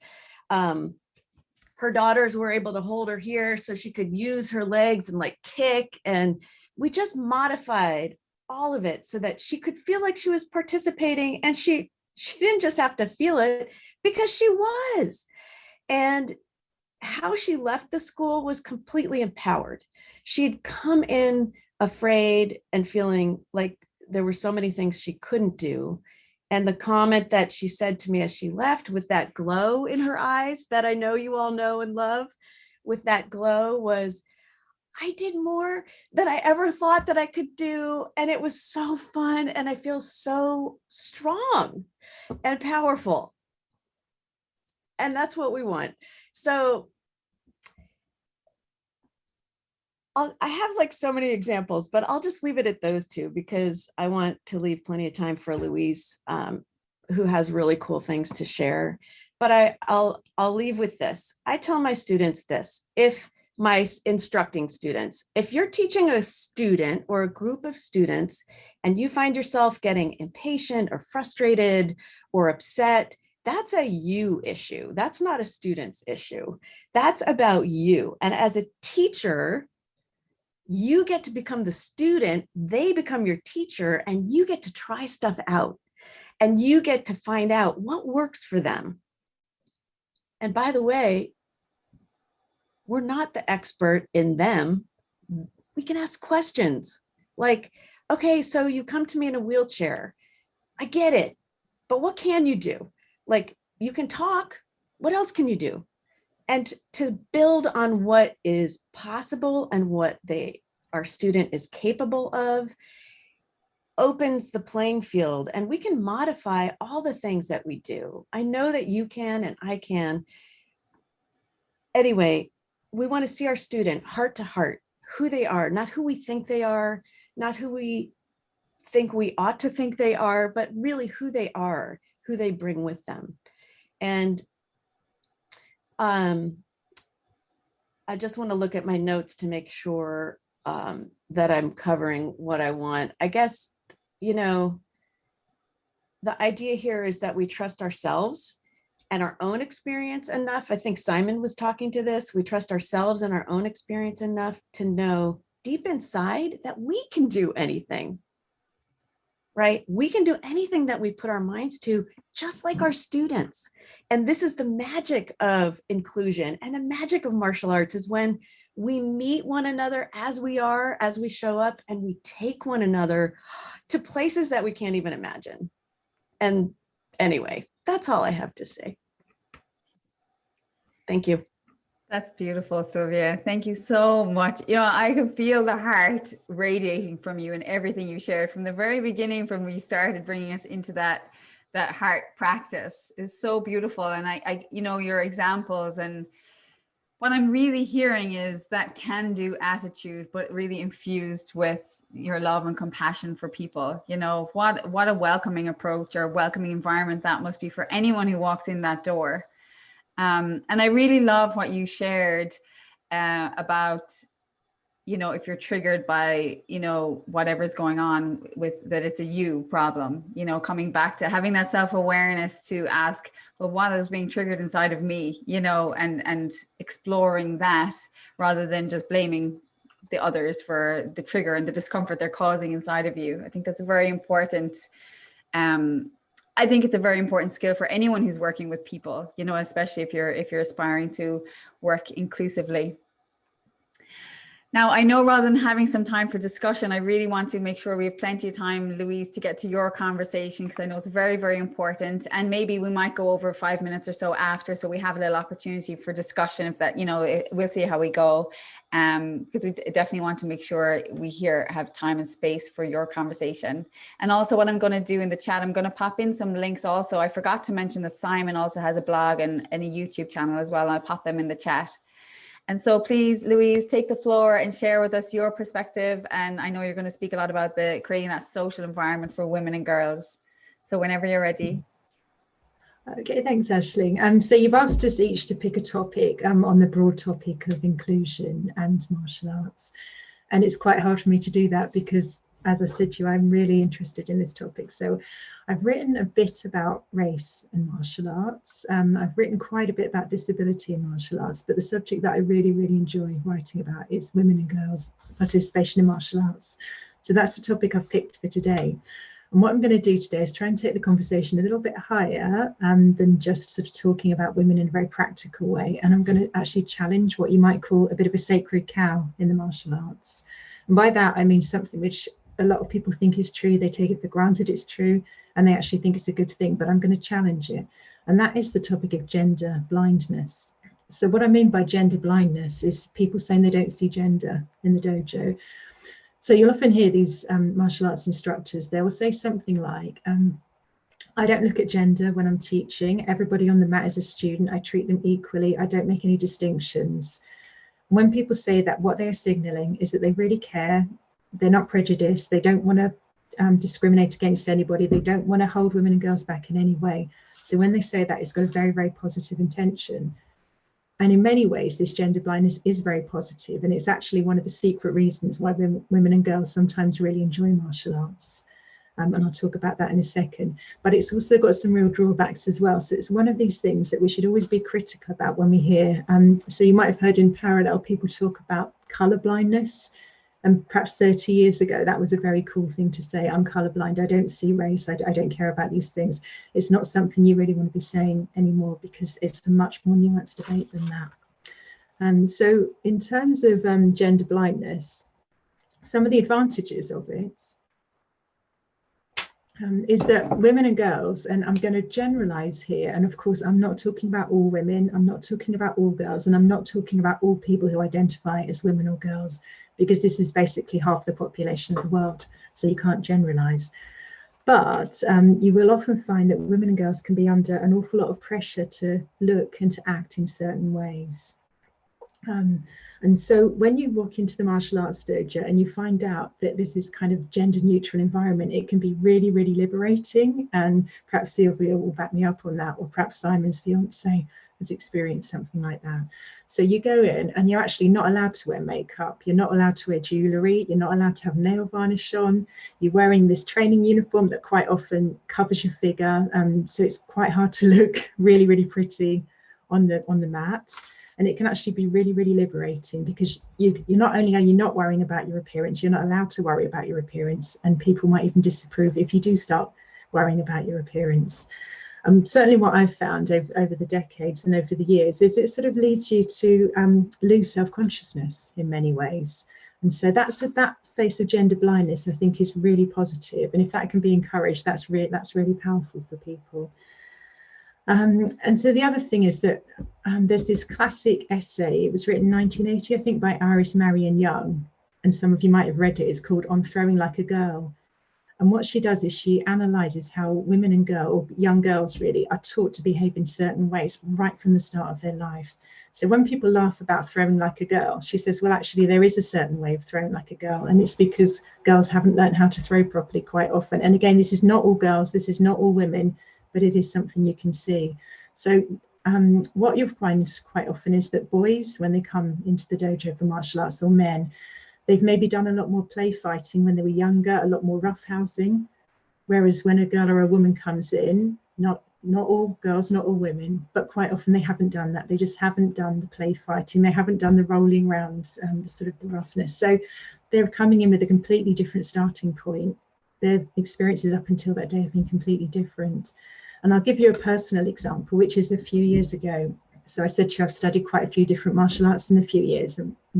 Speaker 2: Her daughters were able to hold her here so she could use her legs and like kick. And we just modified all of it so that she could feel like she was participating, and she didn't just have to feel it, because she was. And how she left the school was completely empowered. She'd come in afraid and feeling like there were so many things she couldn't do. And the comment that she said to me as she left, with that glow in her eyes that I know you all know and love, with that glow, was, I did more than I ever thought that I could do. And it was so fun. And I feel so strong and powerful. And that's what we want. So I have like so many examples, but I'll just leave it at those two, because I want to leave plenty of time for Louise, who has really cool things to share. But I'll leave with this. I tell my students this: if my instructing students, if you're teaching a student or a group of students and you find yourself getting impatient or frustrated or upset, that's a you issue. That's not a student's issue. That's about you. And as a teacher, you get to become the student, they become your teacher, and you get to try stuff out, and you get to find out what works for them. And by the way, we're not the expert in them. We can ask questions like, okay, so you come to me in a wheelchair. I get it, but what can you do? Like, you can talk. What else can you do? And to build on what is possible and what our student is capable of opens the playing field, and we can modify all the things that we do. I know that you can, and I can. Anyway, we want to see our student heart to heart, who they are, not who we think they are, not who we think we ought to think they are, but really who they are, who they bring with them. And I just want to look at my notes to make sure that I'm covering what I want. I guess, the idea here is that we trust ourselves and our own experience enough. I think Simon was talking to this. We trust ourselves and our own experience enough to know deep inside that we can do anything, right? We can do anything that we put our minds to, just like our students. And this is the magic of inclusion, and the magic of martial arts is when we meet one another as we are, as we show up, and we take one another to places that we can't even imagine. And anyway, that's all I have to say. Thank you.
Speaker 1: That's beautiful, Sylvia. Thank you so much. I can feel the heart radiating from you and everything you shared from the very beginning, from when you started bringing us into that heart practice is so beautiful. And I your examples, and what I'm really hearing is that can-do attitude, but really infused with your love and compassion for people. What a welcoming approach or welcoming environment that must be for anyone who walks in that door. And I really love what you shared about, if you're triggered by, whatever's going on with that, it's a you problem, coming back to having that self-awareness to ask, well, what is being triggered inside of me, and exploring that rather than just blaming the others for the trigger and the discomfort they're causing inside of you. I think that's a very important I think it's a very important skill for anyone who's working with people, you know, especially if you're aspiring to work inclusively. Now, I know rather than having some time for discussion, I really want to make sure we have plenty of time, Louise, to get to your conversation, because I know it's very, very important. And maybe we might go over 5 minutes or so after, so we have a little opportunity for discussion. If that, you know, we'll see how we go. Because we definitely want to make sure we have time and space for your conversation. And also what I'm going to do in the chat, I'm going to pop in some links also. I forgot to mention that Simon also has a blog and a YouTube channel as well. I'll pop them in the chat. And so please, Louise, take the floor and share with us your perspective. And I know you're going to speak a lot about creating that social environment for women and girls. So whenever you're ready.
Speaker 3: Okay, thanks, Aisling. So you've asked us each to pick a topic on the broad topic of inclusion and martial arts. And it's quite hard for me to do that because, as I said to you, I'm really interested in this topic. So I've written a bit about race and martial arts. I've written quite a bit about disability in martial arts, but the subject that I really, really enjoy writing about is women and girls' participation in martial arts. So that's the topic I've picked for today. And what I'm going to do today is try and take the conversation a little bit higher than just sort of talking about women in a very practical way. And I'm going to actually challenge what you might call a bit of a sacred cow in the martial arts. And by that, I mean something which a lot of people think is true. They take it for granted it's true, and they actually think it's a good thing, but I'm going to challenge it. And that is the topic of gender blindness. So what I mean by gender blindness is people saying they don't see gender in the dojo. So you'll often hear these martial arts instructors, they will say something like, I don't look at gender when I'm teaching. Everybody on the mat is a student. I treat them equally. I don't make any distinctions. When people say that, what they're signaling is that they really care. They're not prejudiced. They don't want to discriminate against anybody. They don't want to hold women and girls back in any way. So when they say that, it's got a very, very positive intention. And in many ways, this gender blindness is very positive. And it's actually one of the secret reasons why women and girls sometimes really enjoy martial arts. And I'll talk about that in a second. But it's also got some real drawbacks as well. So it's one of these things that we should always be critical about when we hear. So you might have heard in parallel people talk about colour blindness. And perhaps 30 years ago, that was a very cool thing to say. I'm colourblind. I don't see race. I don't care about these things. It's not something you really want to be saying anymore because it's a much more nuanced debate than that. And so in terms of gender blindness, some of the advantages of it is that women and girls, and I'm going to generalize here, and of course I'm not talking about all women, I'm not talking about all girls, and I'm not talking about all people who identify as women or girls, because this is basically half the population of the world, so you can't generalize. But you will often find that women and girls can be under an awful lot of pressure to look and to act in certain ways. And so when you walk into the martial arts dojo and you find out that this is kind of gender neutral environment, it can be really, really liberating. And perhaps Sylvia will back me up on that, or perhaps Simon's fiance has experienced something like that. So you go in and you're actually not allowed to wear makeup. You're not allowed to wear jewelry. You're not allowed to have nail varnish on. You're wearing this training uniform that quite often covers your figure. So it's quite hard to look really, really pretty on the mat. And it can actually be really, really liberating because you're not only are you not worrying about your appearance, you're not allowed to worry about your appearance. And people might even disapprove if you do start worrying about your appearance. Certainly what I've found over the decades and over the years is it sort of leads you to lose self-consciousness in many ways. And so that face of gender blindness, I think, is really positive. And if that can be encouraged, that's really powerful for people. And so the other thing is that there's this classic essay, it was written in 1980, I think, by Iris Marion Young, and some of you might have read it. It's called On Throwing Like a Girl. And what she does is she analyzes how women and young girls really are taught to behave in certain ways right from the start of their life. So when people laugh about throwing like a girl, she says, well, actually, there is a certain way of throwing like a girl. And it's because girls haven't learned how to throw properly quite often. And again, this is not all girls, this is not all women, but it is something you can see. So what you'll find quite often is that boys, when they come into the dojo for martial arts, or men, they've maybe done a lot more play fighting when they were younger, a lot more roughhousing. Whereas when a girl or a woman comes in, not all girls, not all women, but quite often they haven't done that. They just haven't done the play fighting. They haven't done the rolling rounds, the sort of the roughness. So they're coming in with a completely different starting point. their experiences up until that day have been completely different. And I'll give you a personal example, which is a few years ago. So I said to you, I've studied quite a few different martial arts in the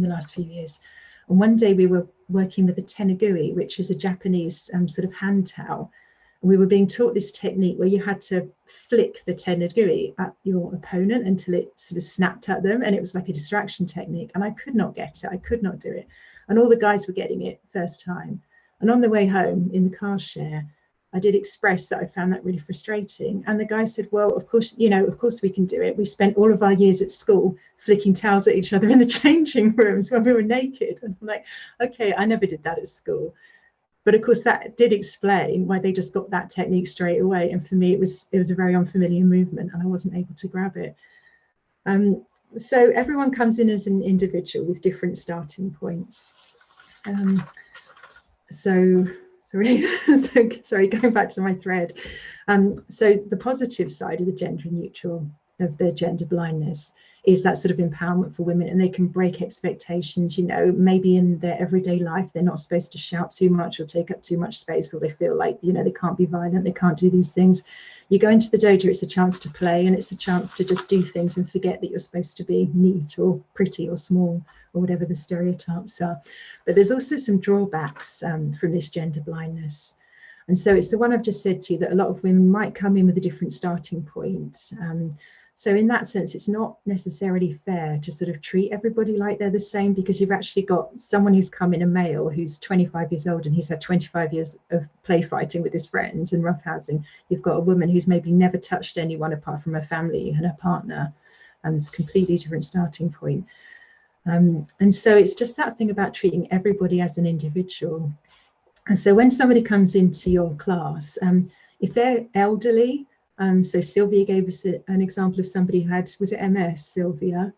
Speaker 3: last few years. And one day we were working with a tenugui, which is a Japanese sort of hand towel. And we were being taught this technique where you had to flick the tenugui at your opponent until it sort of snapped at them. And it was like a distraction technique. And I could not get it. I could not do it. And all the guys were getting it first time. And on the way home in the car share, I did express that I found that really frustrating. And the guy said, well, of course, of course we can do it. We spent all of our years at school flicking towels at each other in the changing rooms when we were naked. And I'm like, okay, I never did that at school. But of course, that did explain why they just got that technique straight away. And for me, it was a very unfamiliar movement and I wasn't able to grab it. So everyone comes in as an individual with different starting points. Sorry, going back to my thread. So the positive side of the gender neutral, of the gender blindness, is that sort of empowerment for women, and they can break expectations. Maybe in their everyday life they're not supposed to shout too much or take up too much space, or they feel like they can't be violent, they can't do these things. You go into the dojo, it's a chance to play, and it's a chance to just do things and forget that you're supposed to be neat or pretty or small or whatever the stereotypes are. But there's also some drawbacks from this gender blindness. And so it's the one I've just said to you, that a lot of women might come in with a different starting point. So in that sense, it's not necessarily fair to sort of treat everybody like they're the same, because you've actually got someone who's come in, a male who's 25 years old and he's had 25 years of play fighting with his friends and roughhousing. You've got a woman who's maybe never touched anyone apart from her family and her partner, and it's a completely different starting point. And so it's just that thing about treating everybody as an individual. And so when somebody comes into your class, if they're elderly, so Sylvia gave us an example of somebody who had, was it MS, Sylvia?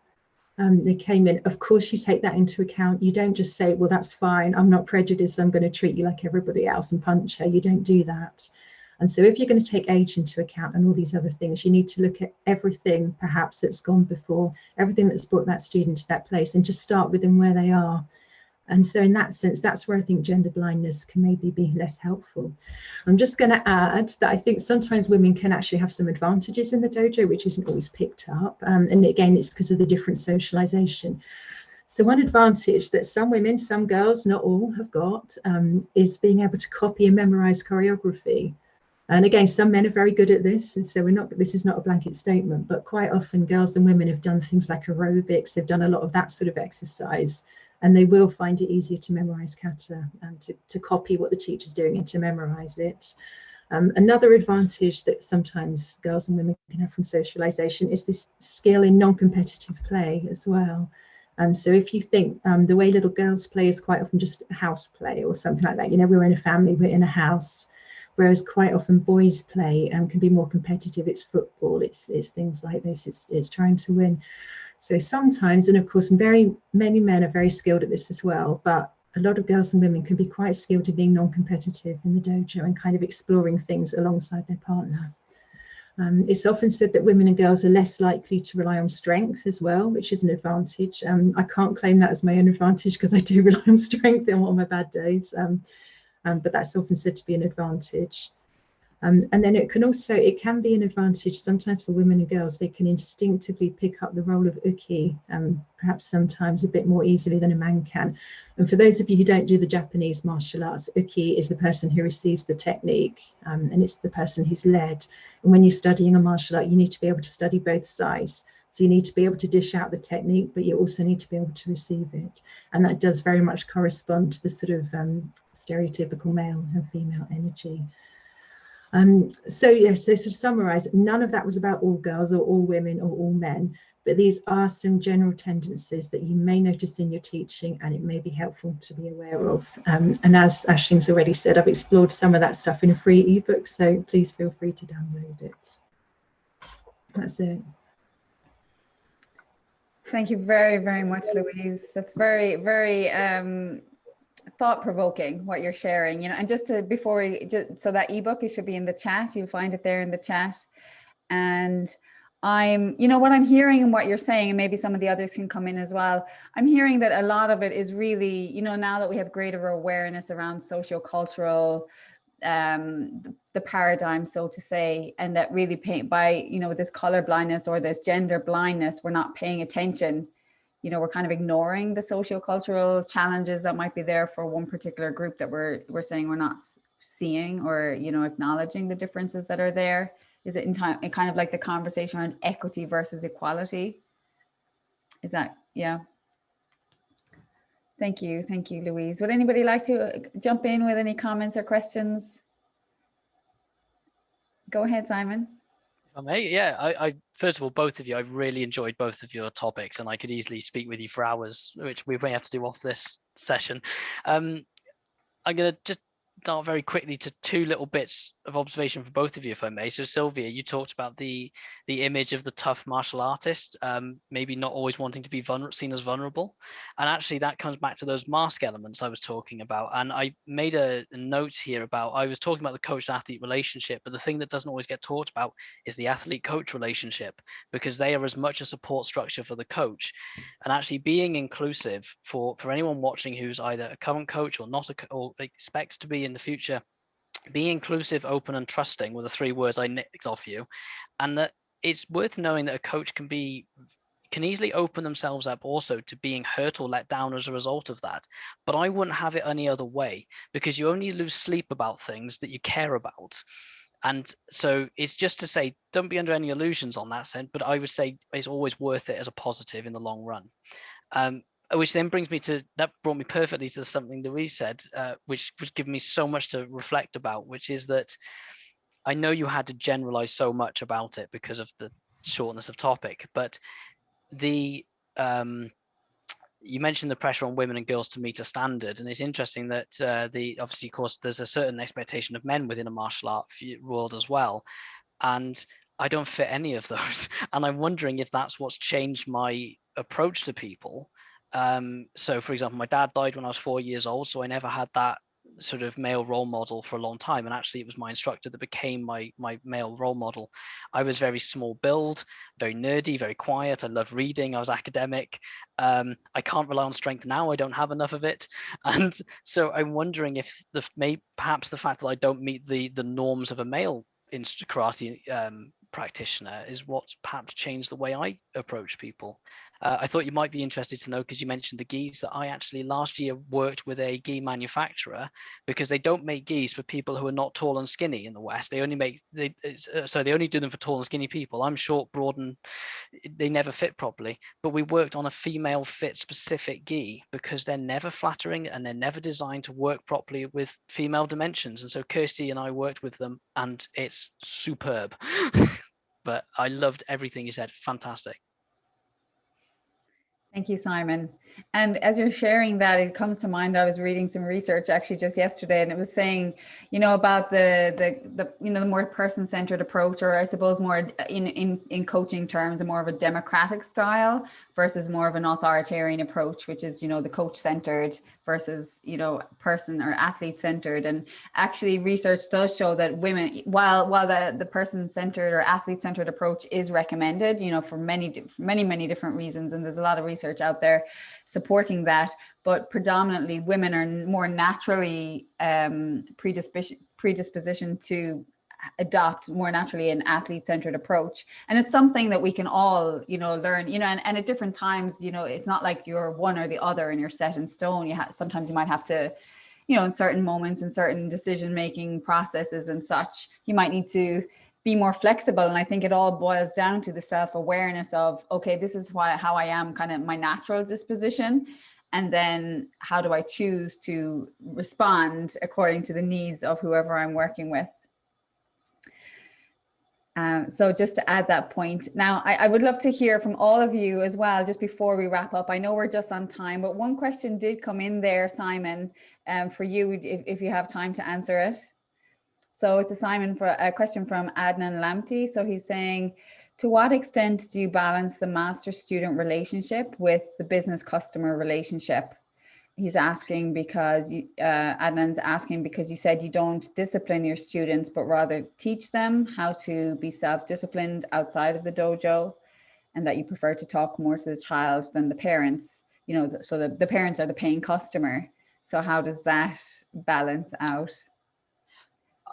Speaker 3: They came in, of course you take that into account. You don't just say, well, that's fine, I'm not prejudiced, I'm going to treat you like everybody else and punch her. You don't do that. And so if you're going to take age into account and all these other things, you need to look at everything perhaps that's gone before, everything that's brought that student to that place, and just start with them where they are. And so in that sense, that's where I think gender blindness can maybe be less helpful. I'm just going to add that I think sometimes women can actually have some advantages in the dojo, which isn't always picked up. And again, it's because of the different socialization. So one advantage that some women, some girls, not all, have got is being able to copy and memorize choreography. And again, some men are very good at this. And so this is not a blanket statement, but quite often girls and women have done things like aerobics. They've done a lot of that sort of exercise. And they will find it easier to memorize kata and to copy what the teacher's doing and to memorize it. Another advantage that sometimes girls and women can have from socialization is this skill in non-competitive play as well. So if you think the way little girls play is quite often just house play or something like that, we're in a family, we're in a house, whereas quite often boys play can be more competitive. It's football, it's things like this, it's trying to win. So sometimes, and of course, many men are very skilled at this as well, but a lot of girls and women can be quite skilled in being non-competitive in the dojo and kind of exploring things alongside their partner. It's often said that women and girls are less likely to rely on strength as well, which is an advantage. I can't claim that as my own advantage because I do rely on strength on my bad days, but that's often said to be an advantage. And then it can be an advantage sometimes for women and girls. They can instinctively pick up the role of uke, perhaps sometimes a bit more easily than a man can. And for those of you who don't do the Japanese martial arts, uke is the person who receives the technique, and it's the person who's led. And when you're studying a martial art, you need to be able to study both sides. So you need to be able to dish out the technique, but you also need to be able to receive it. And that does very much correspond to the sort of stereotypical male and female energy. So to summarize, none of that was about all girls or all women or all men, but these are some general tendencies that you may notice in your teaching, and it may be helpful to be aware of. And as Ashling's already said, I've explored some of that stuff in a free ebook, so please feel free to download it. That's it.
Speaker 1: Thank you very, very much, Louise. That's very, very thought-provoking what you're sharing, and just so that ebook, it should be in the chat. You'll find it there in the chat. And what I'm hearing and what you're saying, and maybe some of the others can come in as well, I'm hearing that a lot of it is really, now that we have greater awareness around socio-cultural the paradigm, so to say, and that really by this color blindness or this gender blindness, we're not paying attention. We're kind of ignoring the socio-cultural challenges that might be there for one particular group that we're saying we're not seeing, or acknowledging the differences that are there. Is it in kind of like the conversation around equity versus equality? Is that, yeah. Thank you, Louise. Would anybody like to jump in with any comments or questions? Go ahead, Simon.
Speaker 4: Yeah, I first of all, both of you, I've really enjoyed both of your topics, and I could easily speak with you for hours, which we may have to do off this session. I'm going to just start very quickly to two little bits of observation for both of you, if I may. So Sylvia, you talked about the image of the tough martial artist, maybe not always wanting to be seen as vulnerable, and actually that comes back to those mask elements I was talking about. And I made a note here about, I was talking about the coach-athlete relationship, but the thing that doesn't always get talked about is the athlete-coach relationship, because they are as much a support structure for the coach. And actually being inclusive for anyone watching who's either a current coach or not, or expects to be in the future, be inclusive, open, and trusting were the three words I nicked off you. And that it's worth knowing that a coach can easily open themselves up also to being hurt or let down as a result of that. But I wouldn't have it any other way, because you only lose sleep about things that you care about. And so it's just to say, don't be under any illusions on that sense, but I would say it's always worth it as a positive in the long run. Which then brings me to, that brought me perfectly to something Louise said, which given me so much to reflect about, which is that I know you had to generalize so much about it because of the shortness of topic, but you mentioned the pressure on women and girls to meet a standard, and it's interesting that obviously, of course, there's a certain expectation of men within a martial art world as well, and I don't fit any of those. And I'm wondering if that's what's changed my approach to people. So for example, my dad died when I was 4 years old, so I never had that sort of male role model for a long time, and actually it was my instructor that became my male role model. I was very small build, very nerdy, very quiet. I loved reading, I was academic. I can't rely on strength now, I don't have enough of it. And so I'm wondering if perhaps the fact that I don't meet the norms of a male karate practitioner is what's perhaps changed the way I approach people. I thought you might be interested to know, because you mentioned the gis, that I actually last year worked with a gi manufacturer, because they don't make gis for people who are not tall and skinny in the West. They only do them for tall and skinny people. I'm short, broad, and they never fit properly. But we worked on a female fit specific gi, because they're never flattering and they're never designed to work properly with female dimensions. And so Kirsty and I worked with them, and it's superb. But I loved everything you said. Fantastic.
Speaker 1: Thank you, Simon. And as you're sharing that, it comes to mind, I was reading some research actually just yesterday, and it was saying, about the more person-centered approach, or I suppose more in coaching terms, a more of a democratic style versus more of an authoritarian approach, which is, the coach-centered versus, person or athlete-centered. And actually research does show that women, while the person-centered or athlete-centered approach is recommended, for many different reasons, and there's a lot of research out there supporting that, but predominantly women are more naturally predispositioned to adopt more naturally an athlete-centered approach. And it's something that we can all learn, and at different times, it's not like you're one or the other and you're set in stone. Sometimes you might have to, in certain moments, in certain decision-making processes and such, you might need to be more flexible. And I think it all boils down to the self-awareness of, okay, this is how I am, kind of my natural disposition. And then how do I choose to respond according to the needs of whoever I'm working with? So just to add that point. Now, I would love to hear from all of you as well, just before we wrap up. I know we're just on time, but one question did come in there, Simon, for you, if you have time to answer it. So it's a question from Adnan Lamti. So he's saying, to what extent do you balance the master-student relationship with the business-customer relationship? He's asking because Adnan's asking because you said you don't discipline your students, but rather teach them how to be self-disciplined outside of the dojo, and that you prefer to talk more to the child than the parents, so the parents are the paying customer. So how does that balance out?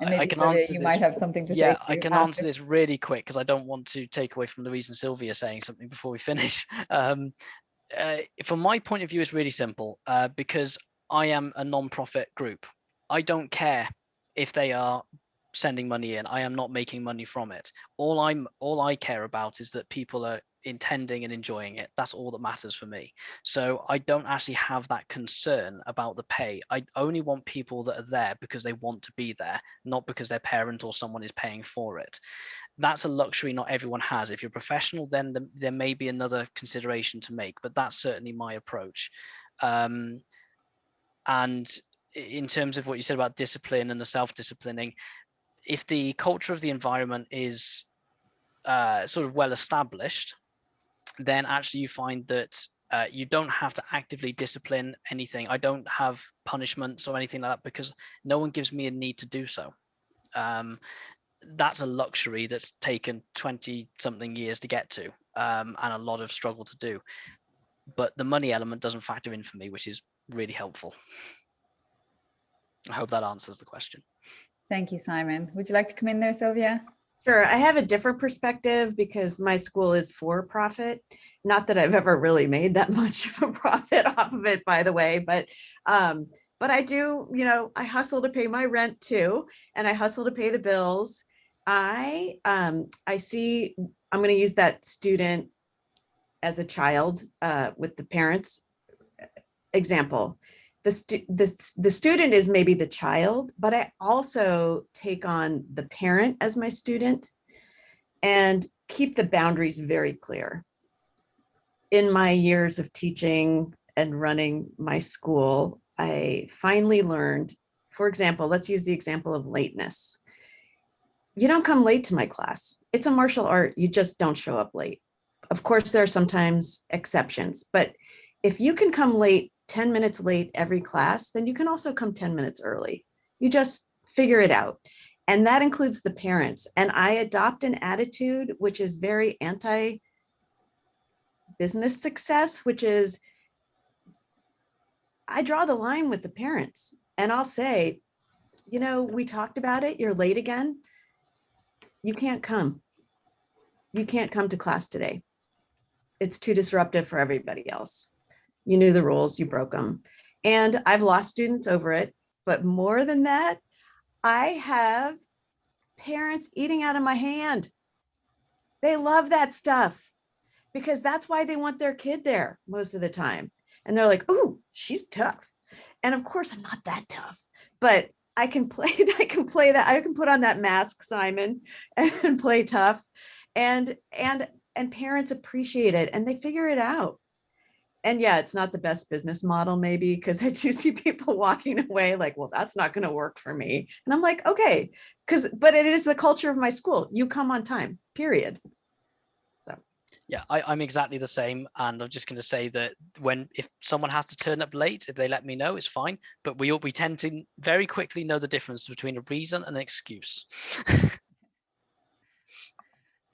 Speaker 1: And maybe
Speaker 4: I can
Speaker 1: Sylvia,
Speaker 4: answer
Speaker 1: you
Speaker 4: this.
Speaker 1: might have something to say.
Speaker 4: Yeah, I can
Speaker 1: after.
Speaker 4: answer this really quick because I don't want to take away from Louise and Sylvia saying something before we finish. From my point of view, it's really simple because I am a non-profit group. I don't care if they are sending money in. I am not making money from it. All I care about is that people are intending and enjoying it. That's all that matters for me. So I don't actually have that concern about the pay. I only want people that are there because they want to be there, not because their parent or someone is paying for it. That's a luxury not everyone has. If you're professional, then there may be another consideration to make, but that's certainly my approach. And in terms of what you said about discipline and the self-disciplining, if the culture of the environment is sort of well established, then actually you find that you don't have to actively discipline anything. I don't have punishments or anything like that because no one gives me a need to do so. That's a luxury that's taken 20 something years to get to and a lot of struggle to do. But the money element doesn't factor in for me, which is really helpful. I hope that answers the question.
Speaker 1: Thank you, Simon. Would you like to come in there, Sylvia?
Speaker 2: Sure. I have a different perspective because my school is for profit. Not that I've ever really made that much of a profit off of it, by the way, but I do, I hustle to pay my rent too, and I hustle to pay the bills. I see, I'm going to use that student as a child with the parents example. The student is maybe the child, but I also take on the parent as my student and keep the boundaries very clear. In my years of teaching and running my school, I finally learned, for example, let's use the example of lateness. You don't come late to my class. It's a martial art. You just don't show up late. Of course, there are sometimes exceptions, but if you can come late, 10 minutes late every class, then you can also come 10 minutes early. You just figure it out. And that includes the parents. And I adopt an attitude which is very anti-business success, which is I draw the line with the parents and I'll say, we talked about it. You're late again. You can't come. You can't come to class today. It's too disruptive for everybody else. You knew the rules, you broke them. And I've lost students over it. But more than that, I have parents eating out of my hand. They love that stuff because that's why they want their kid there most of the time. And they're like, "Ooh, she's tough." And of course, I'm not that tough, but I can play that. I can put on that mask, Simon, and play tough. And parents appreciate it and they figure it out. And yeah, it's not the best business model, maybe, because I do see people walking away like, well, that's not going to work for me. And I'm like, okay, but it is the culture of my school. You come on time, period. So.
Speaker 4: Yeah, I'm exactly the same. And I'm just going to say that if someone has to turn up late, if they let me know, it's fine. But we tend to very quickly know the difference between a reason and an excuse.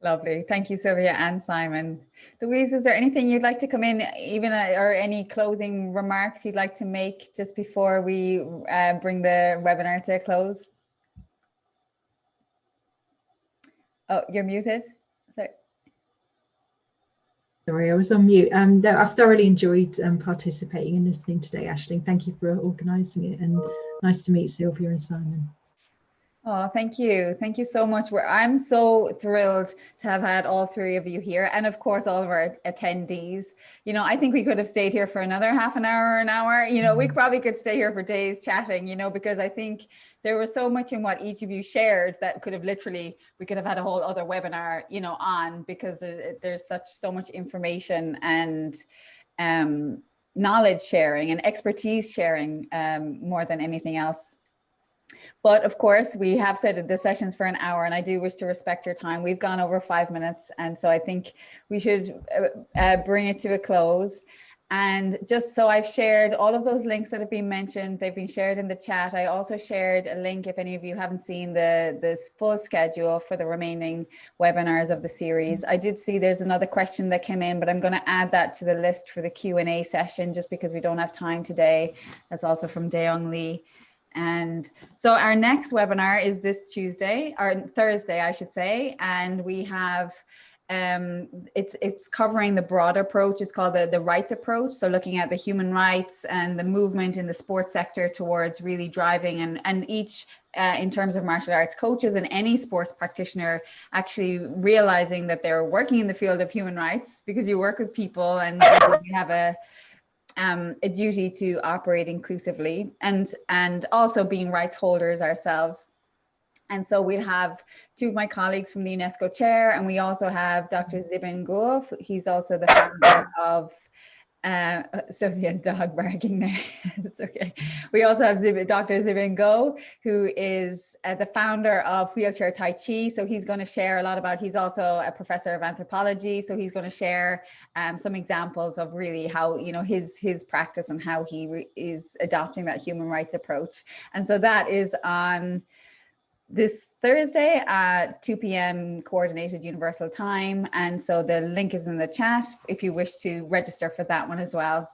Speaker 1: Lovely. Thank you, Sylvia and Simon. Louise, is there anything you'd like to come in, or any closing remarks you'd like to make just before we bring the webinar to a close? Oh, you're muted.
Speaker 3: Sorry, I was on mute. No, I've thoroughly enjoyed participating and listening today, Aisling. Thank you for organising it, and nice to meet Sylvia and Simon.
Speaker 1: Oh, thank you. Thank you so much. I'm so thrilled to have had all three of you here. And of course, all of our attendees. I think we could have stayed here for another half an hour, an hour. We probably could stay here for days chatting, because I think there was so much in what each of you shared that we could have had a whole other webinar, on, because there's so much information and knowledge sharing and expertise sharing more than anything else. But of course, we have said the session's for an hour, and I do wish to respect your time. We've gone over 5 minutes, and so I think we should bring it to a close. And just so I've shared all of those links that have been mentioned, they've been shared in the chat. I also shared a link, if any of you haven't seen this full schedule for the remaining webinars of the series. I did see there's another question that came in, but I'm going to add that to the list for the Q&A session just because we don't have time today. That's also from Daeong Lee. And so our next webinar is this Tuesday, or Thursday, I should say. And we have, it's covering the broader approach. It's called the rights approach. So looking at the human rights and the movement in the sports sector towards really driving and each, in terms of martial arts coaches and any sports practitioner actually realizing that they're working in the field of human rights, because you work with people and you have a duty to operate inclusively and also being rights holders ourselves. And so we have two of my colleagues from the UNESCO chair, and we also have Dr. Zibin Gov. He's also the founder of Sylvia's dog barking there. It's okay. We also have Dr. Zibin Go, who is the founder of Wheelchair Tai Chi. So he's going to share a lot about, he's also a professor of anthropology. So he's going to share some examples of really how, you know, his practice and how he is adopting that human rights approach. And so that is on this Thursday at 2 p.m. coordinated universal time. And so the link is in the chat if you wish to register for that one as well.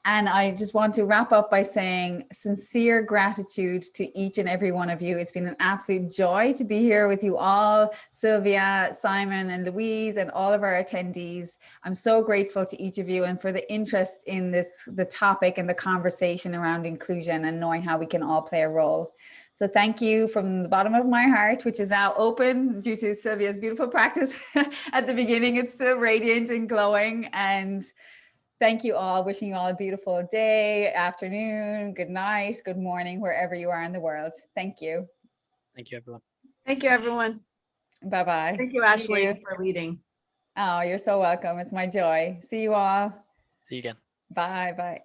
Speaker 1: And I just want to wrap up by saying sincere gratitude to each and every one of you. It's been an absolute joy to be here with you all, Sylvia, Simon, and Louise, and all of our attendees. I'm so grateful to each of you and for the interest in the topic and the conversation around inclusion and knowing how we can all play a role. So thank you from the bottom of my heart, which is now open due to Sylvia's beautiful practice at the beginning. It's still radiant and glowing. And thank you all, wishing you all a beautiful day, afternoon, good night, good morning, wherever you are in the world. Thank you.
Speaker 4: Thank you, everyone.
Speaker 2: Thank you, everyone.
Speaker 1: Bye-bye.
Speaker 2: Thank you, Ashley, for leading.
Speaker 1: Oh, you're so welcome. It's my joy. See you all.
Speaker 4: See you again.
Speaker 1: Bye. Bye.